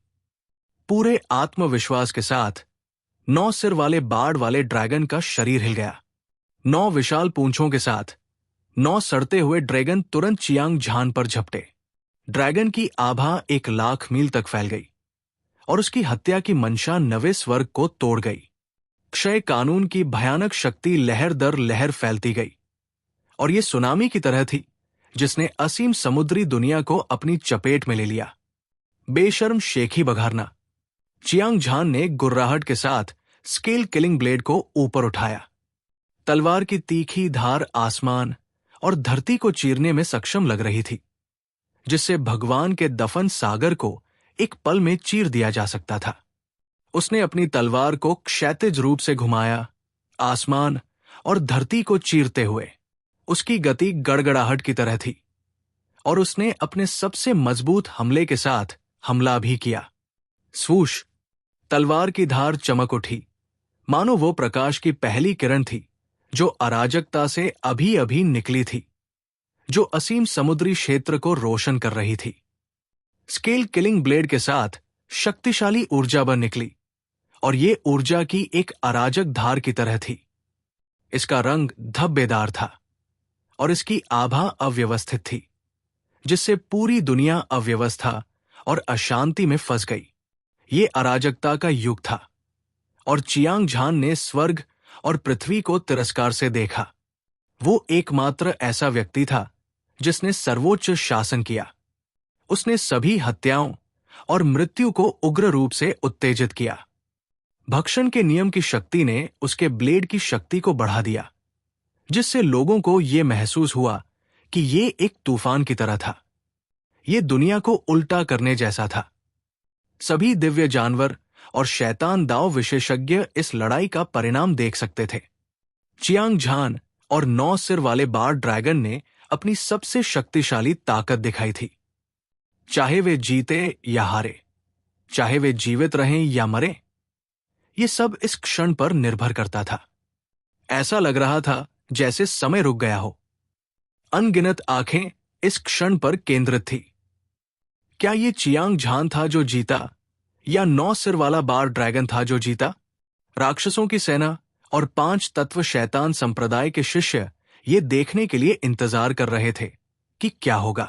पूरे आत्मविश्वास के साथ 9 सिर वाले बाड़ वाले ड्रैगन का शरीर हिल गया। 9 विशाल पूंछों के साथ 9 सड़ते हुए ड्रैगन तुरंत चियांग झान पर झपटे। ड्रैगन की आभा 1 लाख मील तक फैल गई और उसकी हत्या की मंशा 9वें स्वर्ग को तोड़ गई। क्षय कानून की भयानक शक्ति लहर दर लहर फैलती गई और यह सुनामी की तरह थी जिसने असीम समुद्री दुनिया को अपनी चपेट में ले लिया। बेशर्म शेखी बघारना। चियांग झान ने गुर्राहट के साथ स्केल किलिंग ब्लेड को ऊपर उठाया। तलवार की तीखी धार आसमान और धरती को चीरने में सक्षम लग रही थी, जिससे भगवान के दफन सागर को एक पल में चीर दिया जा सकता था। उसने अपनी तलवार को क्षैतिज रूप से घुमाया, आसमान और धरती को चीरते हुए। उसकी गति गड़गड़ाहट की तरह थी और उसने अपने सबसे मजबूत हमले के साथ हमला भी किया। स्वूश! तलवार की धार चमक उठी, मानो वो प्रकाश की पहली किरण थी जो अराजकता से अभी अभी निकली थी, जो असीम समुद्री क्षेत्र को रोशन कर रही थी। स्केल किलिंग ब्लेड के साथ शक्तिशाली ऊर्जा बन निकली और ये ऊर्जा की एक अराजक धार की तरह थी। इसका रंग धब्बेदार था और इसकी आभा अव्यवस्थित थी, जिससे पूरी दुनिया अव्यवस्था और अशांति में फंस गई। ये अराजकता का युग था और चियांग झान ने स्वर्ग और पृथ्वी को तिरस्कार से देखा। वो एकमात्र ऐसा व्यक्ति था जिसने सर्वोच्च शासन किया। उसने सभी हत्याओं और मृत्यु को उग्र रूप से उत्तेजित किया। भक्षण के नियम की शक्ति ने उसके ब्लेड की शक्ति को बढ़ा दिया, जिससे लोगों को यह महसूस हुआ कि ये एक तूफान की तरह था। ये दुनिया को उल्टा करने जैसा था। सभी दिव्य जानवर और शैतान दाव विशेषज्ञ इस लड़ाई का परिणाम देख सकते थे। चियांग झान और 9 सिर वाले बार ड्रैगन ने अपनी सबसे शक्तिशाली ताकत दिखाई थी। चाहे वे जीते या हारे, चाहे वे जीवित रहें या मरे, ये सब इस क्षण पर निर्भर करता था। ऐसा लग रहा था जैसे समय रुक गया हो। अनगिनत आंखें इस क्षण पर केंद्रित थी। क्या ये चियांग झान था जो जीता या 9 सिर वाला बार ड्रैगन था जो जीता? राक्षसों की सेना और 5 तत्व शैतान संप्रदाय के शिष्य ये देखने के लिए इंतजार कर रहे थे कि क्या होगा।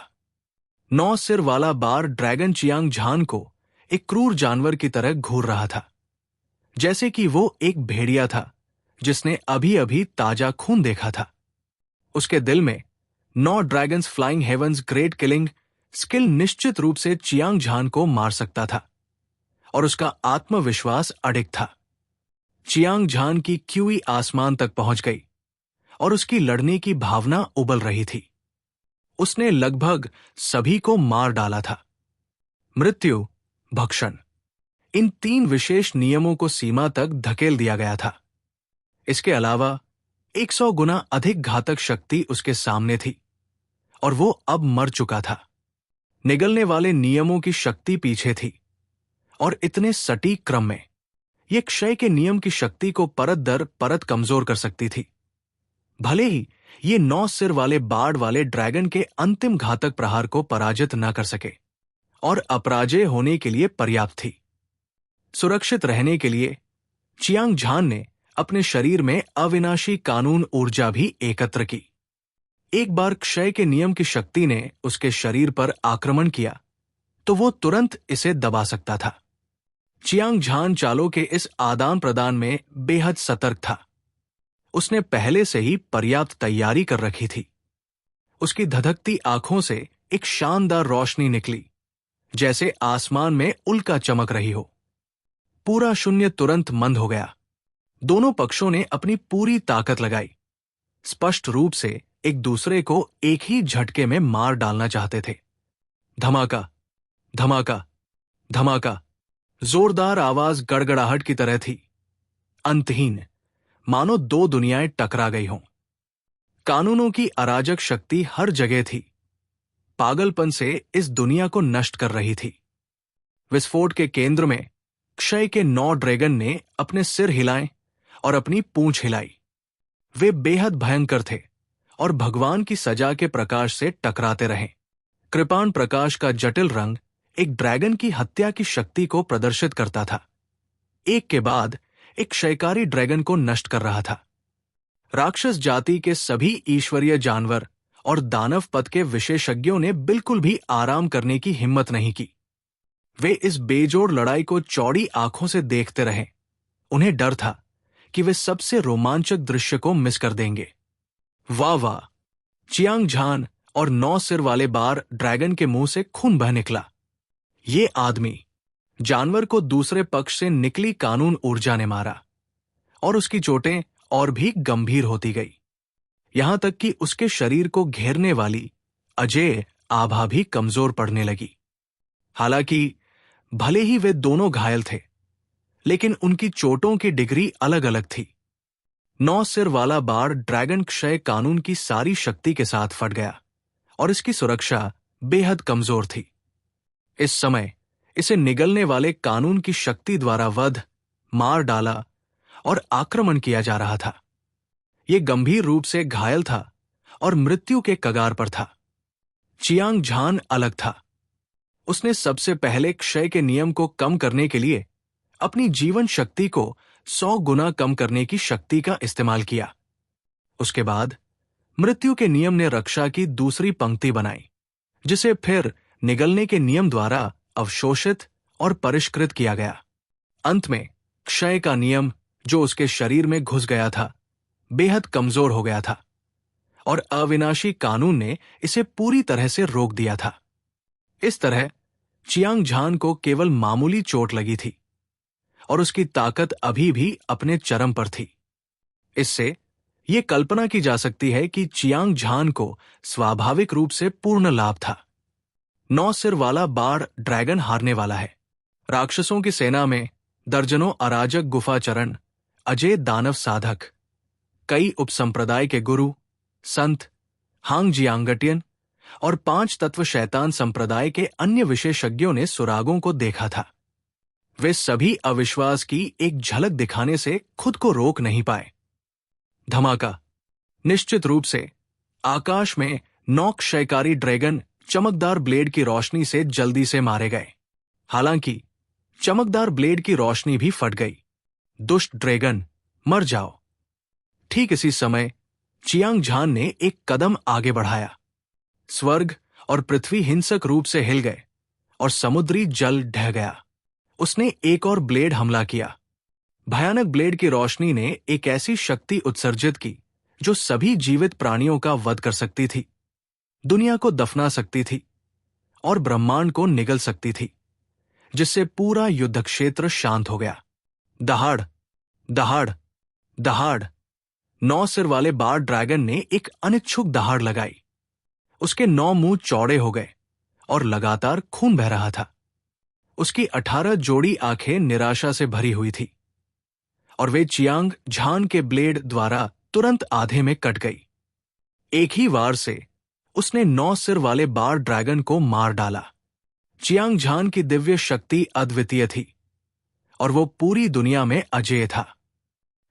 9 सिर वाला बार ड्रैगन चियांग झान को एक क्रूर जानवर की तरह घूर रहा था, जैसे कि वो एक भेड़िया था जिसने अभी अभी ताजा खून देखा था। उसके दिल में 9 dragons flying heavens great killing skill निश्चित रूप से चियांग झान को मार सकता था और उसका आत्मविश्वास अडिग था। चियांग झान की क्यूई आसमान तक पहुंच गई और उसकी लड़ने की भावना उबल रही थी। उसने लगभग सभी को मार डाला था, मृत्यु, भक्षण, इन 3 विशेष नियमों को सीमा तक धकेल दिया गया था। इसके अलावा 100 गुना अधिक घातक शक्ति उसके सामने थी और वो अब मर चुका था। निगलने वाले नियमों की शक्ति पीछे थी और इतने सटीक क्रम में ये क्षय के नियम की शक्ति को परत दर परत कमजोर कर सकती थी। भले ही ये 9 सिर वाले बाढ़ वाले ड्रैगन के अंतिम घातक प्रहार को पराजित न कर सके और अपराजय होने के लिए पर्याप्त थी। सुरक्षित रहने के लिए चियांग झान ने अपने शरीर में अविनाशी कानून ऊर्जा भी एकत्र की। एक बार क्षय के नियम की शक्ति ने उसके शरीर पर आक्रमण किया तो वो तुरंत इसे दबा सकता था। चियांग झान चालों के इस आदान प्रदान में बेहद सतर्क था। उसने पहले से ही पर्याप्त तैयारी कर रखी थी। उसकी धधकती आंखों से एक शानदार रोशनी निकली, जैसे आसमान में उल्का चमक रही हो। पूरा शून्य तुरंत मंद हो गया। दोनों पक्षों ने अपनी पूरी ताकत लगाई, स्पष्ट रूप से एक दूसरे को एक ही झटके में मार डालना चाहते थे। धमाका, धमाका, धमाका, जोरदार आवाज गड़गड़ाहट की तरह थी, अंतहीन, मानो 2 दुनियाएं टकरा गई हों। कानूनों की अराजक शक्ति हर जगह थी, पागलपन से इस दुनिया को नष्ट कर रही थी। विस्फोट के केंद्र में क्षय के 9 ड्रैगन ने अपने सिर हिलाए और अपनी पूंछ हिलाई। वे बेहद भयंकर थे और भगवान की सजा के प्रकाश से टकराते रहे। कृपाण प्रकाश का जटिल रंग एक ड्रैगन की हत्या की शक्ति को प्रदर्शित करता था। एक के बाद एक क्षयकारी ड्रैगन को नष्ट कर रहा था। राक्षस जाति के सभी ईश्वरीय जानवर और दानव पद के विशेषज्ञों ने बिल्कुल भी आराम करने की हिम्मत नहीं की। वे इस बेजोड़ लड़ाई को चौड़ी आंखों से देखते रहे। उन्हें डर था कि वे सबसे रोमांचक दृश्य को मिस कर देंगे। वाह वाह! चियांग झान और 9 सिर वाले बार ड्रैगन के मुंह से खून बह निकला। ये आदमी जानवर को दूसरे पक्ष से निकली कानून ऊर्जा ने मारा और उसकी चोटें और भी गंभीर होती गई, यहां तक कि उसके शरीर को घेरने वाली अजेय आभा भी कमजोर पड़ने लगी। हालांकि भले ही वे दोनों घायल थे, लेकिन उनकी चोटों की डिग्री अलग अलग थी। 9 सिर वाला बाढ़ ड्रैगन क्षय कानून की सारी शक्ति के साथ फट गया और इसकी सुरक्षा बेहद कमजोर थी। इस समय इसे निगलने वाले कानून की शक्ति द्वारा वध, मार डाला और आक्रमण किया जा रहा था। यह गंभीर रूप से घायल था और मृत्यु के कगार पर था। चियांग झान अलग था। उसने सबसे पहले क्षय के नियम को कम करने के लिए अपनी जीवन शक्ति को 100 गुना कम करने की शक्ति का इस्तेमाल किया। उसके बाद मृत्यु के नियम ने रक्षा की दूसरी पंक्ति बनाई, जिसे फिर निगलने के नियम द्वारा अवशोषित और परिष्कृत किया गया। अंत में क्षय का नियम, जो उसके शरीर में घुस गया था, बेहद कमजोर हो गया था और अविनाशी कानून ने इसे पूरी तरह से रोक दिया था। इस तरह चियांग झान को केवल मामूली चोट लगी थी और उसकी ताकत अभी भी अपने चरम पर थी। इससे यह कल्पना की जा सकती है कि चियांग झान को स्वाभाविक रूप से पूर्ण लाभ था। 9 सिर वाला बाढ़ ड्रैगन हारने वाला है। राक्षसों की सेना में दर्जनों अराजक गुफाचरण, अजय दानव साधक, कई उपसंप्रदाय के गुरु, संत, हांग जियांगटियन और 5 तत्व शैतान संप्रदाय के अन्य विशेषज्ञों ने सुरागों को देखा था। वे सभी अविश्वास की एक झलक दिखाने से खुद को रोक नहीं पाए। धमाका! निश्चित रूप से आकाश में 9 क्षयकारी ड्रैगन चमकदार ब्लेड की रोशनी से जल्दी से मारे गए। हालांकि चमकदार ब्लेड की रोशनी भी फट गई। दुष्ट ड्रैगन, मर जाओ! ठीक इसी समय चियांग झान ने एक कदम आगे बढ़ाया। स्वर्ग और पृथ्वी हिंसक रूप से हिल गए और समुद्री जल ढह गया। उसने एक और ब्लेड हमला किया। भयानक ब्लेड की रोशनी ने एक ऐसी शक्ति उत्सर्जित की जो सभी जीवित प्राणियों का वध कर सकती थी, दुनिया को दफना सकती थी और ब्रह्मांड को निगल सकती थी, जिससे पूरा युद्ध क्षेत्र शांत हो गया। दहाड़, दहाड़, दहाड़! 9 सिर वाले बाढ़ ड्रैगन ने एक अनिच्छुक दहाड़ लगाई। उसके 9 मुंह चौड़े हो गए और लगातार खून बह रहा था। उसकी 18 जोड़ी आंखें निराशा से भरी हुई थी और वे चियांग झान के ब्लेड द्वारा तुरंत आधे में कट गई। एक ही वार से उसने 9 सिर वाले बार ड्रैगन को मार डाला। चियांग झान की दिव्य शक्ति अद्वितीय थी और वो पूरी दुनिया में अजेय था।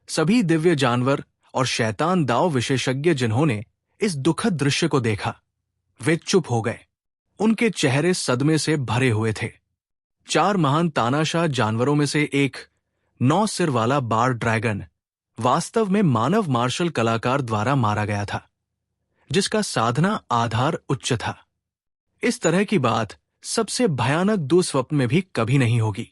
सभी दिव्य जानवर और शैतान दाव विशेषज्ञ जिन्होंने इस दुखद दृश्य को देखा, वे चुप हो गए। उनके चेहरे सदमे से भरे हुए थे। 4 महान तानाशाह जानवरों में से एक 9 सिर वाला बार ड्रैगन वास्तव में मानव मार्शल कलाकार द्वारा मारा गया था, जिसका साधना आधार उच्च था। इस तरह की बात सबसे भयानक दुस्वप्न में भी कभी नहीं होगी।